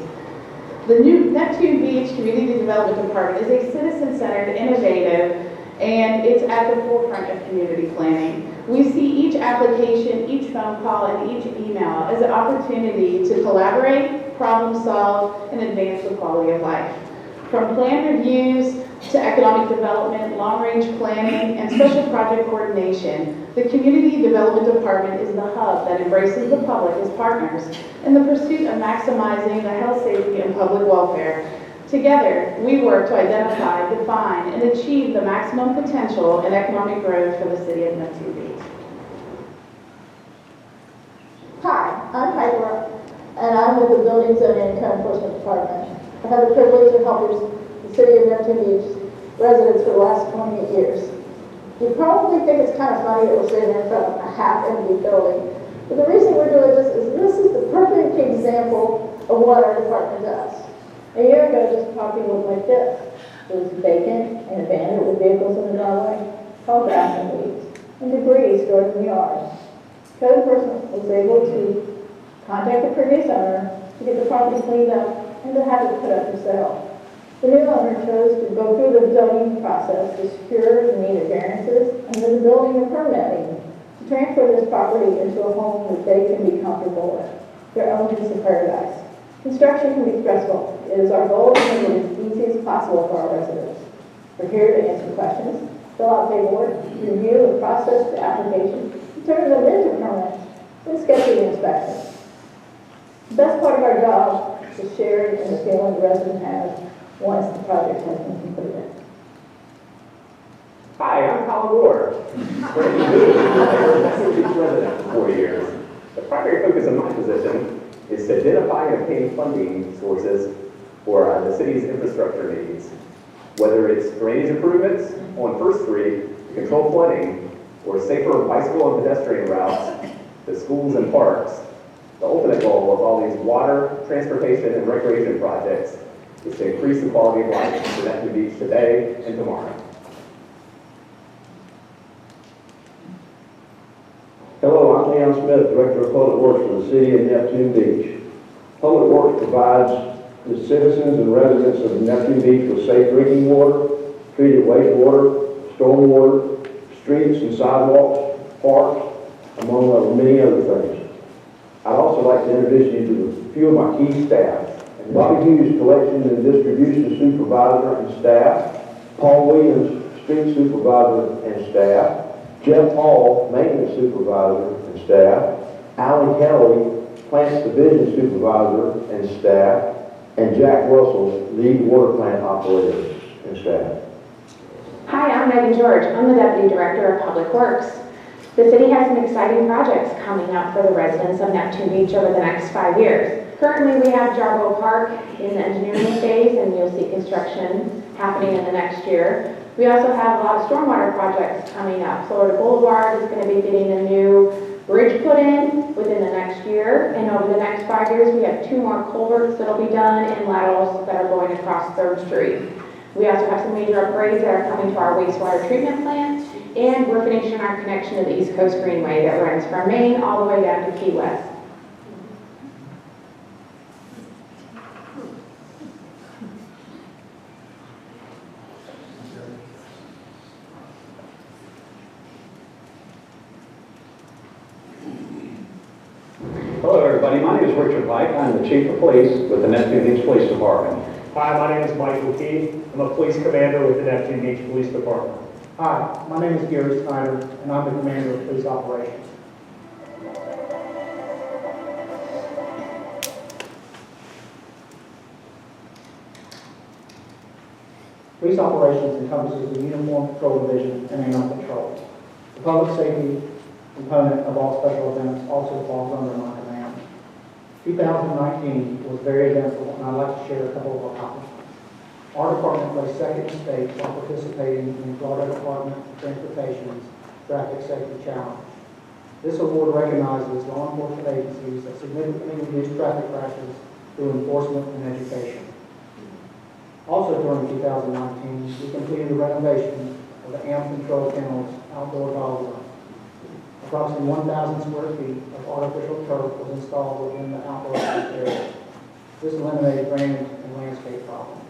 The new Neptune Beach Community Development Department is a citizen-centered, innovative, and it's at the forefront of community planning. We see each application, each phone call, and each email as an opportunity to collaborate, problem solve, and advance the quality of life. From plan reviews to economic development, long-range planning, and special project coordination, the Community Development Department is the hub that embraces the public as partners in the pursuit of maximizing the health, safety, and public welfare. Together, we work to identify, define, and achieve the maximum potential and economic growth for the city of Neptune Beach. Hi, I'm Piper, and I'm with the Building, Zoning, and Code Enforcement Department. I've had the privilege of helping the city of Neptune Beach residents for the last 28 years. You probably think it's kind of funny that we're sitting in front of a half-empty building, but the reason we're doing this is the perfect example of what our department does. A year ago, this property looked like this. It was vacant and abandoned with vehicles in the driveway, tall grass and weeds, and debris stored in the yard. Code enforcement was able to contact the previous owner to get the property cleaned up and to have it put up for sale. The new owner chose to go through the zoning process to secure the needed variances and then the building and permitting to transfer this property into a home that they can be comfortable with, their own piece of paradise. Construction can be stressful. It is our goal to make it as easy as possible for our residents. We're here to answer questions, fill out paperwork, review and process the application, and turn them into permits, and schedule the inspection. The best part of our job is sharing in the feeling the resident has once the project has been completed. Hi, I'm Colin Ward. Resident for 4 years. The primary focus of my position is to identify and obtain funding sources for the city's infrastructure needs. Whether it's drainage improvements on First Street to control flooding, or safer bicycle and pedestrian routes to schools and parks, the ultimate goal of all these water, transportation, and recreation projects is to increase the quality of life for Neptune Beach today and tomorrow. Hello, I'm Leon Smith, Director of Public Works for the City of Neptune Beach. Public Works provides the citizens and residents of Neptune Beach with safe drinking water, treated wastewater, stormwater, streets and sidewalks, parks, among many other things. I'd also like to introduce you to a few of my key staff. Bobby Hughes, Collection and Distribution Supervisor and staff, Paul Williams, Street Supervisor and staff, Jeff Hall, Maintenance Supervisor and staff, Alan Kelly, Plants Division Supervisor and staff, and Jack Russell, Lead Water Plant Operator and staff. Hi, I'm Megan George. I'm the Deputy Director of Public Works. The city has some exciting projects coming up for the residents of Neptune Beach over the next 5 years. Currently, we have Jarboe Park in the engineering phase, and you'll see construction happening in the next year. We also have a lot of stormwater projects coming up. Florida Boulevard is going to be getting a new bridge put in within the next year, and over the next 5 years, we have 2 more culverts that will be done and laterals that are going across 3rd Street. We also have some major upgrades that are coming to our wastewater treatment plant, and we're finishing our connection to the East Coast Greenway that runs from Maine all the way down to Key West. Hello, everybody. My name is Richard Pike. I'm the Chief of Police with the Neptune Beach Police Department. Hi, my name is Michael Key. I'm a police commander with the Neptune Beach Police Department. Hi, my name is Gary Snyder, and I'm the Commander of Police Operations. Police Operations encompasses the Uniform Patrol Division and Animal Patrol. The public safety component of all special events also falls under my command. 2019 was very eventful, and I'd like to share a couple of accomplishments. Our department placed second in state while participating in the Florida Department of Transportation's Traffic Safety Challenge. This award recognizes law enforcement agencies that significantly reduce traffic crashes through enforcement and education. Also during 2019, we completed the renovation of the AMP Control Kennels outdoor dog run. Approximately 1,000 square feet of artificial turf was installed within the outdoor area. This eliminated drainage and landscape problems.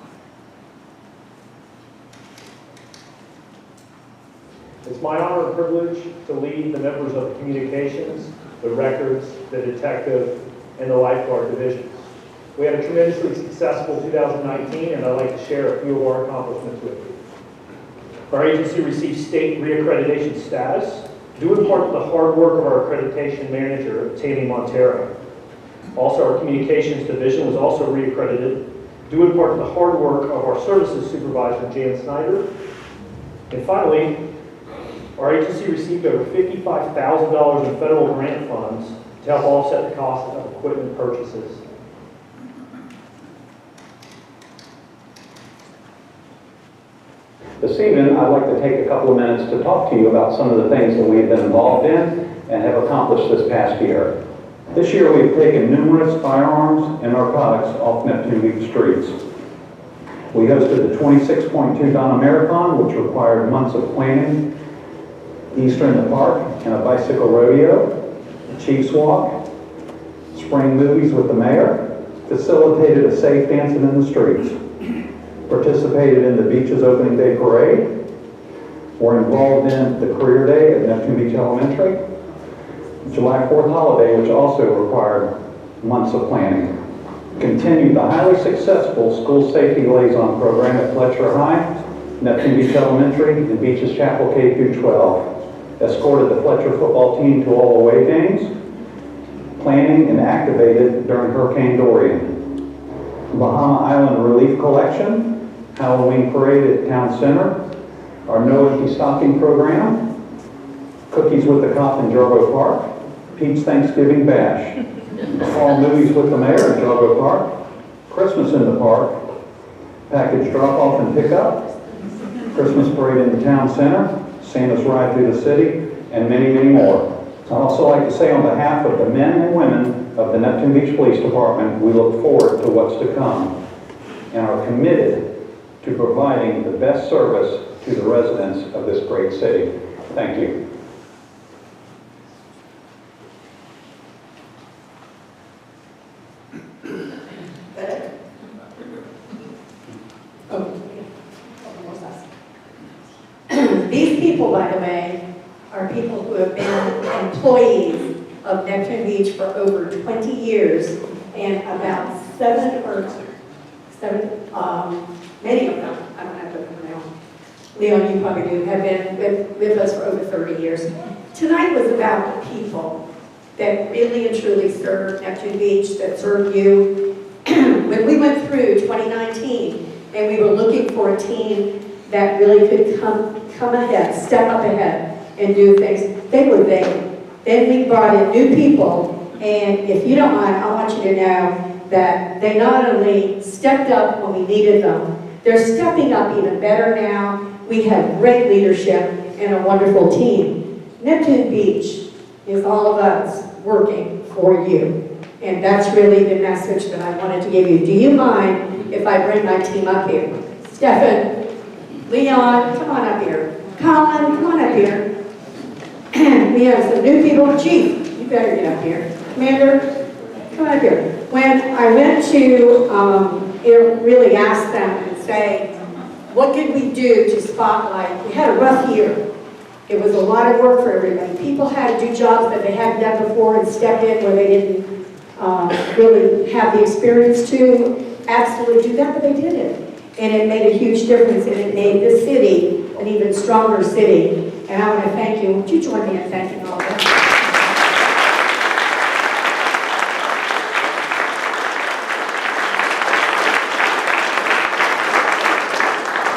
It's my honor and privilege to lead the members of the communications, the records, the detective, and the lifeguard divisions. We had a tremendously successful 2019, and I'd like to share a few of our accomplishments with you. Our agency received state reaccreditation status, due in part to the hard work of our accreditation manager, Tammy Montero. Also, our communications division was also reaccredited, due in part to the hard work of our services supervisor, Jan Snyder. And finally, our agency received over $55,000 in federal grant funds to help offset the cost of equipment purchases. This evening, I'd like to take a couple of minutes to talk to you about some of the things that we've been involved in and have accomplished this past year. This year, we've taken numerous firearms and narcotics off Neptune Beach streets. We hosted the 26.2 Donna Marathon, which required months of planning, Easter in the Park, and a bicycle rodeo, Chiefs Walk, spring movies with the mayor, facilitated a safe dancing in the streets, participated in the beach's opening day parade, were involved in the career day at Neptune Beach Elementary, July 4th holiday, which also required months of planning. Continued the highly successful school safety liaison program at Fletcher High, Neptune Beach Elementary, and Beaches Chapel K through 12. Escorted the Fletcher football team to all away games, planning and activated during Hurricane Dorian. Bahama Island Relief Collection, Halloween Parade at Town Center, our No Empty Stocking program, Cookies with the Cop in Jarbo Park, Pete's Thanksgiving Bash, fall movies with the mayor at Jarbo Park, Christmas in the park, package drop-off and pickup, Christmas parade in the Town Center, Santa's ride through the city, and many, many more. I'd also like to say on behalf of the men and women of the Neptune Beach Police Department, we look forward to what's to come and are committed to providing the best service to the residents of this great city. Thank you. These people, by the way, are people who have been employees of Neptune Beach for over 20 years, and about many of them, I don't have them now, Leon, you probably do, have been with us for over 30 years. Tonight was about the people that really and truly serve Neptune Beach, that serve you. When we went through 2019 and we were looking for a team that really could come ahead, step up ahead and do things, they were there. Then we brought in new people, and if you don't mind, I want you to know that they not only stepped up when we needed them, they're stepping up even better now. We have great leadership and a wonderful team. Neptune Beach is all of us working for you. And that's really the message that I wanted to give you. Do you mind if I bring my team up here? Stefan, Leon, come on up here. Colin, come on up here. We have some new people. Chief, you better get up here. Commander, come on up here. When I went to really ask them and say, what could we do to spotlight? We had a rough year. It was a lot of work for everybody. People had to do jobs that they hadn't done before and step in where they didn't really have the experience to absolutely do that, but they did it. And it made a huge difference, and it made this city an even stronger city. And I want to thank you. Would you join me in thanking all of them?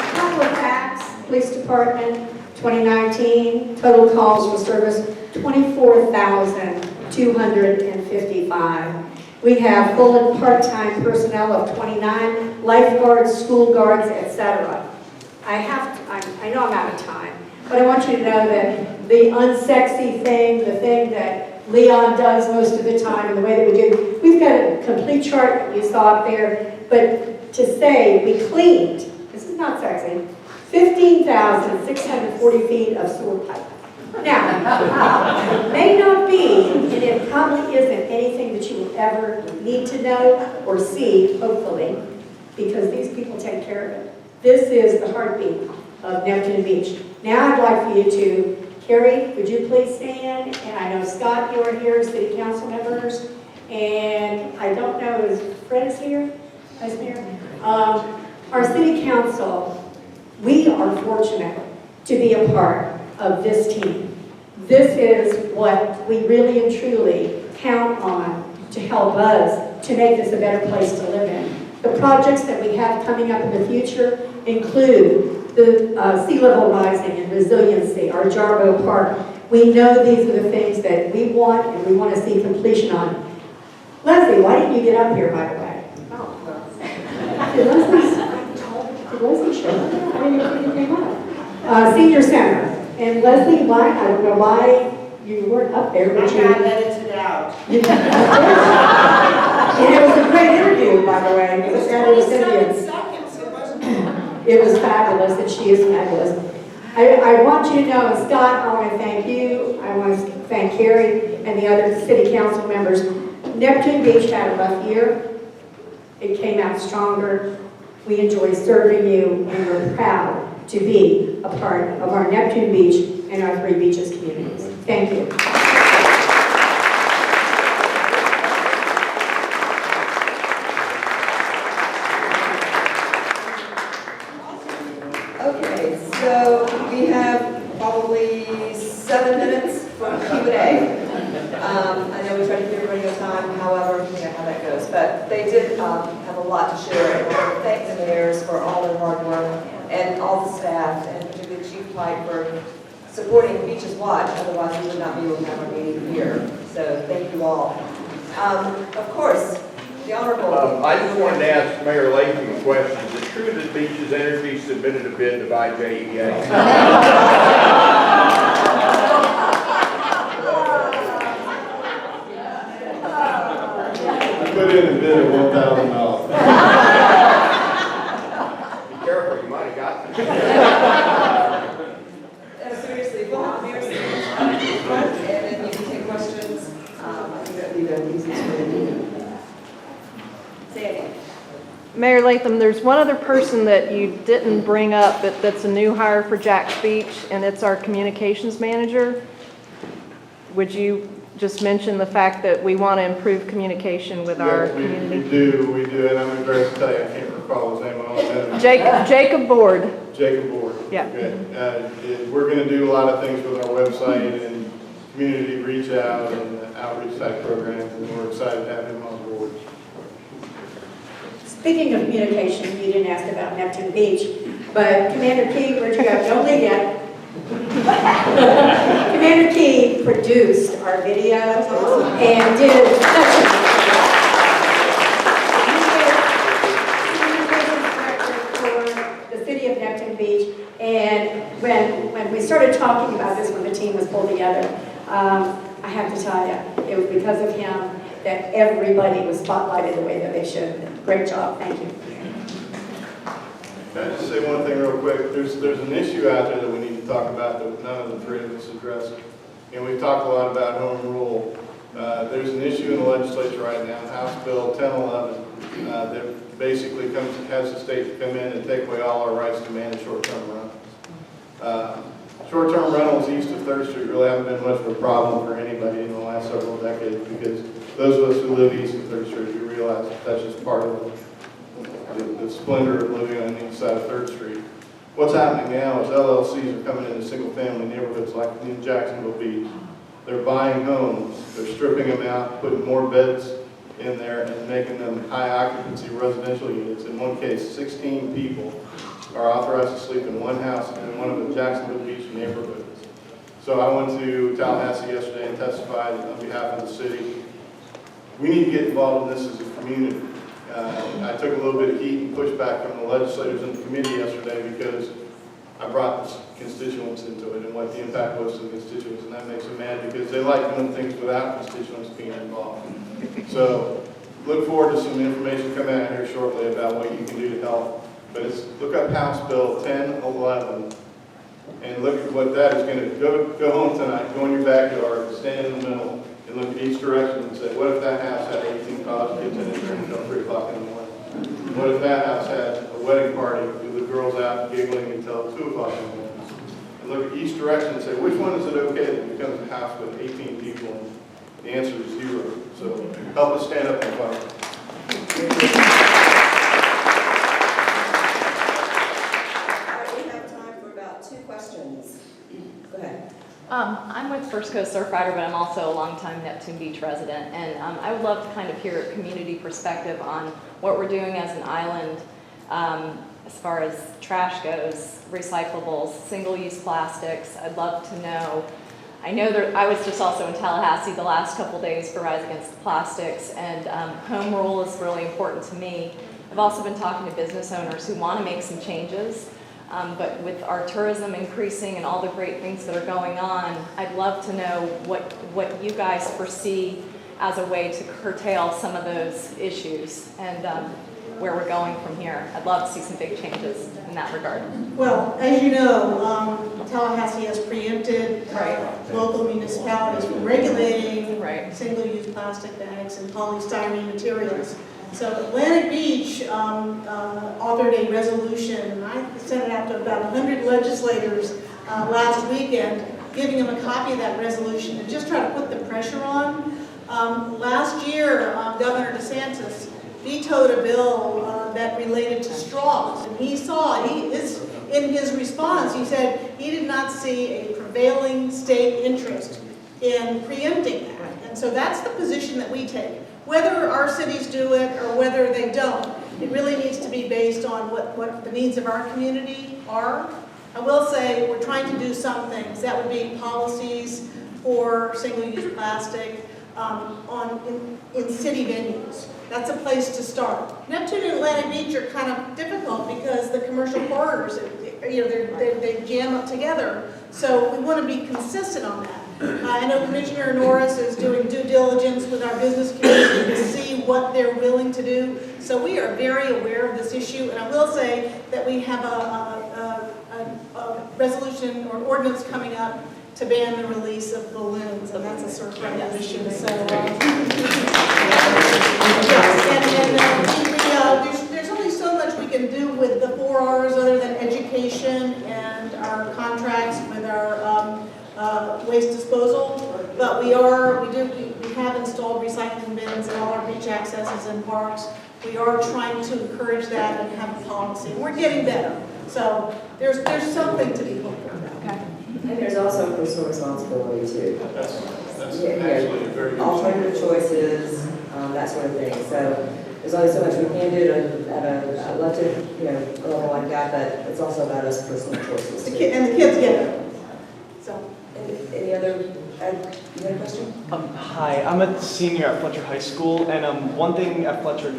A couple of facts. Police Department, 2019, total calls for service, 24,255. We have full and part-time personnel of 29, lifeguards, school guards, etc. I know I'm out of time, but I want you to know that the unsexy thing, the thing that Leon does most of the time, and the way that we do, we've got a complete chart that you saw up there, but to say we cleaned, this is not sexy, 15,640 feet of sewer pipe. Now, may not be, and it probably isn't anything that you will ever need to know or see, hopefully, because these people take care of it. This is the heartbeat of Neptune Beach. Now I'd like for you to, Carrie, would you please stand? And I know Scott, you are here, city council members, and I don't know, is Fred here? Vice Mayor? Our city council, we are fortunate to be a part of this team. This is what we really and truly count on to help us to make this a better place to live in. The projects that we have coming up in the future include the sea level rising and resiliency, our Jarbo Park. We know these are the things that we want and we want to see completion on. Leslie, why didn't you get up here, by the way? Did Leslie show up? I didn't even think you came up. Senior Center. And Leslie, why, I don't know why you weren't up there, but you... I got edited out. And it was a great interview, by the way. It was 27 seconds, it wasn't long. It was fabulous, and she is fabulous. I want you to know, and Scott, I want to thank you. I want to thank Carrie and the other city council members. Neptune Beach had a rough year. It came out stronger. We enjoy serving you, and we're proud to be a part of our Neptune Beach and our Three Beaches communities. Thank you. Okay, so we have probably 7 minutes for Q&A. I know we try to keep everybody on time, however, you know how that goes. But they did have a lot to share, and I want to thank the mayors for all their hard work, and all the staff, and particularly Chief Pike for supporting Beaches Watch. Otherwise, we would not be able to have our meeting here. So thank you all. Of course, the Honorable... I just wanted to ask Mayor Latham a question. Is it true that Beaches Energy submitted a bid to buy JEA? Put in a bid of $1,000. Be careful, you might have got that. Seriously, we'll have Mayor speak and then you can take questions. I think that would be the easiest way to do it. Say it again. Mayor Latham, there's one other person that you didn't bring up that's a new hire for Jack's Beach, and it's our communications manager. Would you just mention the fact that we want to improve communication with our community? We do, and I'm embarrassed to tell you, I can't recall his name. I don't know. Jacob Board. Jacob Board. Yeah. Okay. We're going to do a lot of things with our website and community reach out and outreach type programs, and we're excited to have him on board. Speaking of communication, you didn't ask about Neptune Beach, but Commander Key, where'd you go? Don't leave yet. Commander Key produced our video and did such a for the city of Neptune Beach. And when we started talking about this, when the team was pulled together, I have to tell you, it was because of him that everybody was spotlighted the way that they should. Great job, thank you. Can I just say one thing real quick? There's an issue out there that we need to talk about that none of the three of us addressed. And we've talked a lot about home rule. There's an issue in the legislature right now, House Bill 1011, that basically has the state to come in and take away all our rights to manage short-term rentals. Short-term rentals east of 3rd Street really haven't been much of a problem for anybody in the last several decades, because those of us who live east of 3rd Street, we realize that that's just part of the splendor of living on the east side of 3rd Street. What's happening now is LLCs are coming into single-family neighborhoods like in Jacksonville Beach. They're buying homes, they're stripping them out, putting more beds in there, and making them high-occupancy residential units. In one case, 16 people are authorized to sleep in one house in one of the Jacksonville Beach neighborhoods. So I went to Tallahassee yesterday and testified on behalf of the city. We need to get involved in this as a community. I took a little bit of heat and pushback from the legislators in the committee yesterday because I brought the constituents into it and what the impact was to the constituents, and that makes them mad because they like doing things without constituents being involved. So look forward to some information coming out here shortly about what you can do to help. But look up House Bill 1011, And look at what that is going to, go home tonight, go in your backyard, stand in the middle, and look at each direction and say, what if that house had 18 college kids in it until 3 o'clock in the morning? What if that house had a wedding party with the girls out giggling until 2 o'clock in the morning? And look at each direction and say, which one is it okay that becomes a house with 18 people? And the answer is 0. So help us stand up and fight. We have time for about 2 questions. Go ahead. I'm with First Coast Surfrider, but I'm also a longtime Neptune Beach resident, and I would love to kind of hear a community perspective on what we're doing as an island as far as trash goes, recyclables, single-use plastics. I'd love to know. I know that I was just also in Tallahassee the last couple days for Rise Against Plastics, and home rule is really important to me. I've also been talking to business owners who want to make some changes. But with our tourism increasing and all the great things that are going on, I'd love to know what you guys foresee as a way to curtail some of those issues and where we're going from here. I'd love to see some big changes in that regard. Well, as you know, Tallahassee has preempted local municipalities from regulating single-use plastic bags and polystyrene materials. So Atlantic Beach authored a resolution, and I sent it out to about 100 legislators last weekend, giving them a copy of that resolution to just try to put the pressure on. Last year, Governor DeSantis vetoed a bill that related to straws, and in his response, he said he did not see a prevailing state interest in preempting that. And so that's the position that we take. Whether our cities do it or whether they don't, it really needs to be based on what the needs of our community are. I will say we're trying to do some things. That would be policies for single-use plastic in city venues. That's a place to start. Neptune and Atlantic Beach are kind of difficult because the commercial corridors, they jam up together. So we want to be consistent on that. I know Commissioner Norris is doing due diligence with our business community to see what they're willing to do. So we are very aware of this issue, and I will say that we have a resolution or ordinance coming up to ban the release of balloons, and that's a surf regulation. So, there's only so much we can do with the 4 R's other than education and our contracts with our waste disposal, but we have installed recycling bins in all our beach accesses and parks. We are trying to encourage that and have a policy. We're getting better, so there's something to be hopeful about. Okay. And there's also personal responsibility too. That's actually a very good alternative choices, that sort of thing. So there's only so much we can do at a elected, level like that, but it's also about us personal choices too. And the kids get it. So. Any other, you had a question? Hi, I'm a senior at Fletcher High School, and one thing at Fletcher,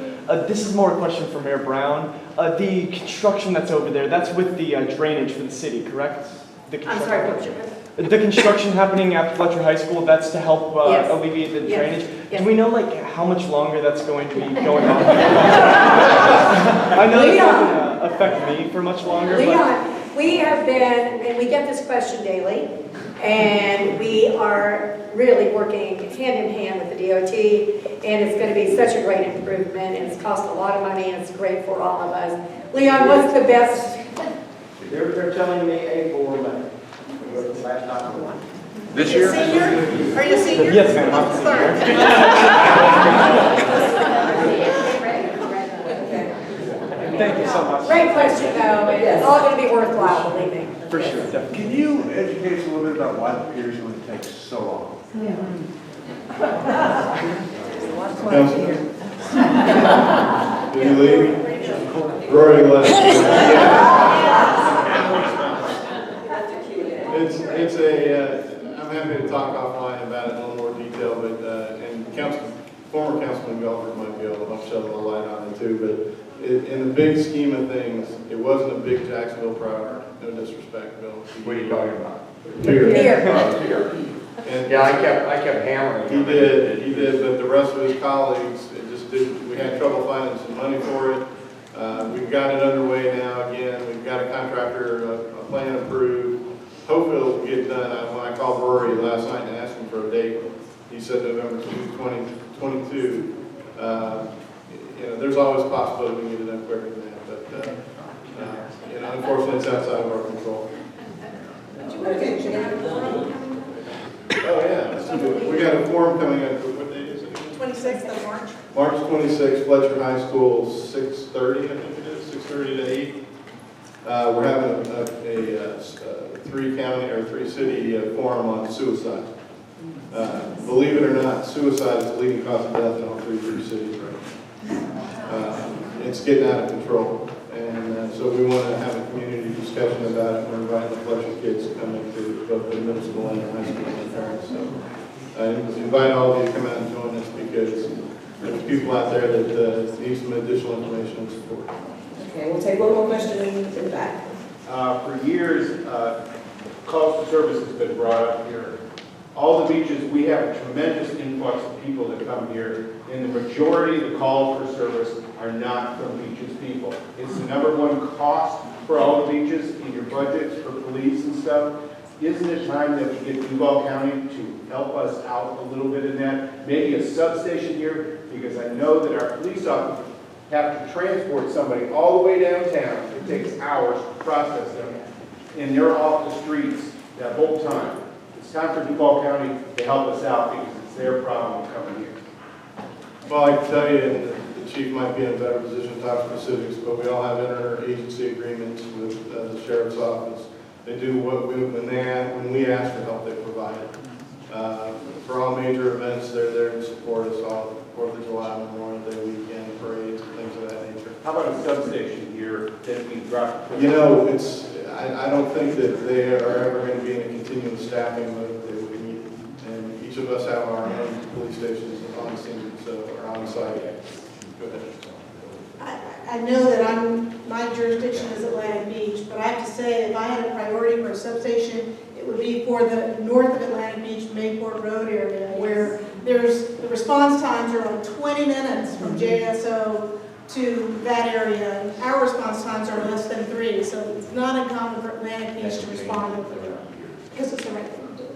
this is more a question for Mayor Brown. The construction that's over there, that's with the drainage for the city, correct? I'm sorry, what was your question? The construction happening at Fletcher High School, that's to help Yes. alleviate the Yes. drainage. Yes. Do we know how much longer that's going to be going on? I know it's not going to affect me for much longer. Leon, we have been, and we get this question daily, and we are really working hand in hand with the DOT, and it's going to be such a great improvement, and it's cost a lot of money, and it's great for all of us. Leon, what's the best? They're telling me April or May. Last time. This year? Senior? Are you a senior? Yes, ma'am. I'm a senior. Thank you so much. Great question, though, and it's all going to be worthwhile, believe me. For sure, definitely. Can you educate us a little bit about why the Peters would take so long? Did you leave? Rory left. I'm happy to talk offline about it in a little more detail, but, and former Councilman Golford might be able to help shed a little light on it too, but in the big scheme of things, it wasn't a big Jacksonville priority, no disrespect, Bill. What are you talking about? Pier. And Yeah, I kept hammering. He did, but the rest of his colleagues, it just didn't, we had trouble finding some money for it. We've got it underway now again. We've got a contractor, a plan approved. hopefully it'll get done. When I called Rory last night and asked him for a date, he said November 2022. There's always a possibility we can get it done quicker than that, but unfortunately it's outside of our control. Oh yeah, we got a forum coming up. What date is it? 26th of March. March 26th, Fletcher High School, 6:30, I think it is, 6:30 to 8. We're having a three-city forum on suicide. Believe it or not, suicide is the leading cause of death in all three cities right now. It's getting out of control. And so we want to have a community discussion about it. We're inviting the Fletcher kids to come into both the middle school and high school and their parents. So I invite all of you to come out and join us because there's people out there that need some additional information and support. Okay, we'll take one more question in the back. For years, calls for service has been brought up here. All the beaches, we have a tremendous influx of people that come here, and the majority of the calls for service are not from beaches people. It's the #1 cost for all the beaches in your budgets for police and stuff. Isn't it time that we get Duval County to help us out a little bit in that? Maybe a substation here, because I know that our police officers have to transport somebody all the way downtown. It takes hours to process them, and they're off the streets that whole time. It's time for Duval County to help us out because it's their problem coming here. Well, I can tell you, and the chief might be in a better position to talk specifics, but we all have interagency agreements with the sheriff's office. They do what when we ask for help, they provide it. For all major events, they're there to support us all. 4th of July, Memorial Day weekend, parades, things of that nature. How about a substation here that we drop? I don't think that they are ever going to be in a continuous staffing mode. They will be needed. And each of us have our own police stations on scene, or on site. Go ahead. I know that my jurisdiction is Atlantic Beach, but I have to say, if I had a priority for a substation, it would be for the north of Atlantic Beach, Mayport Road area, where the response times are like 20 minutes from JSO to that area, and our response times are less than 3, so it's not uncommon for Atlantic Beach to respond with the because it's the right thing to do.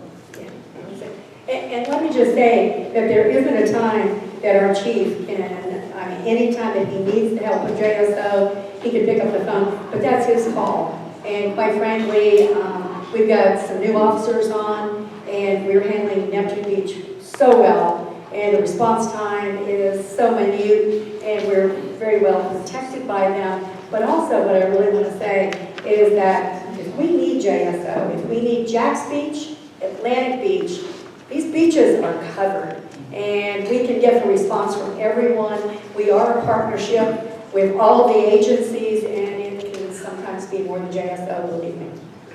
Yeah. And let me just say that there isn't a time that our chief anytime that he needs the help of JSO, he can pick up the phone, but that's his call. And quite frankly, we've got some new officers on, and we're handling Neptune Beach so well, and the response time is so minute, and we're very well protected by them. But also, what I really want to say is that if we need JSO, if we need Jack's Beach, Atlantic Beach, these beaches are covered, and we can get the response from everyone. We are a partnership with all the agencies, and it can sometimes be more than JSO, believe me.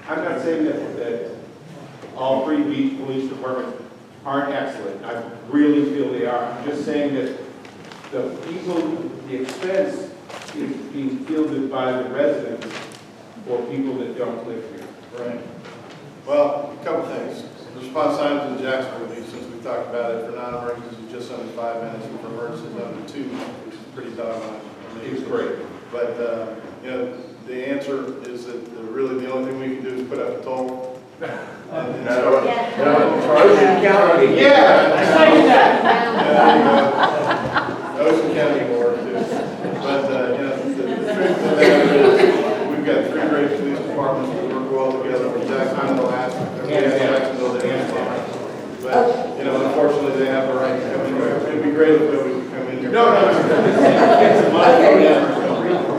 I'm not saying that all 3 beach police departments aren't excellent. I really feel they are. I'm just saying that the expense is being fielded by the residents or people that don't live here. Right. Well, a couple things. Response times in Jacksonville Beach, since we talked about it, for non-emergencies, just under 5 minutes, and for emergencies, under 2 minutes, which is pretty doggone. It's great. But, the answer is that really the only thing we can do is put up a toll. Ocean County. Yeah. I say that. Ocean County will work too. But, the truth of the matter is, we've got 3 great police departments that work well together. With Jacksonville, Jacksonville, but, unfortunately, they have the right to come in here. It'd be great if we could come in here. No.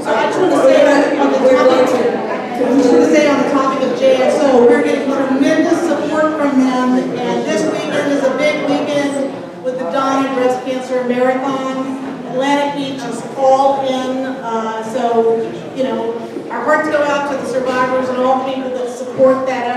So I just want to say on the topic of JSO, we're getting tremendous support from them, and this weekend is a big weekend with the Donna Breast Cancer Marathon. Atlantic Beach is all in, so, our hearts go out to the survivors and all the people that support that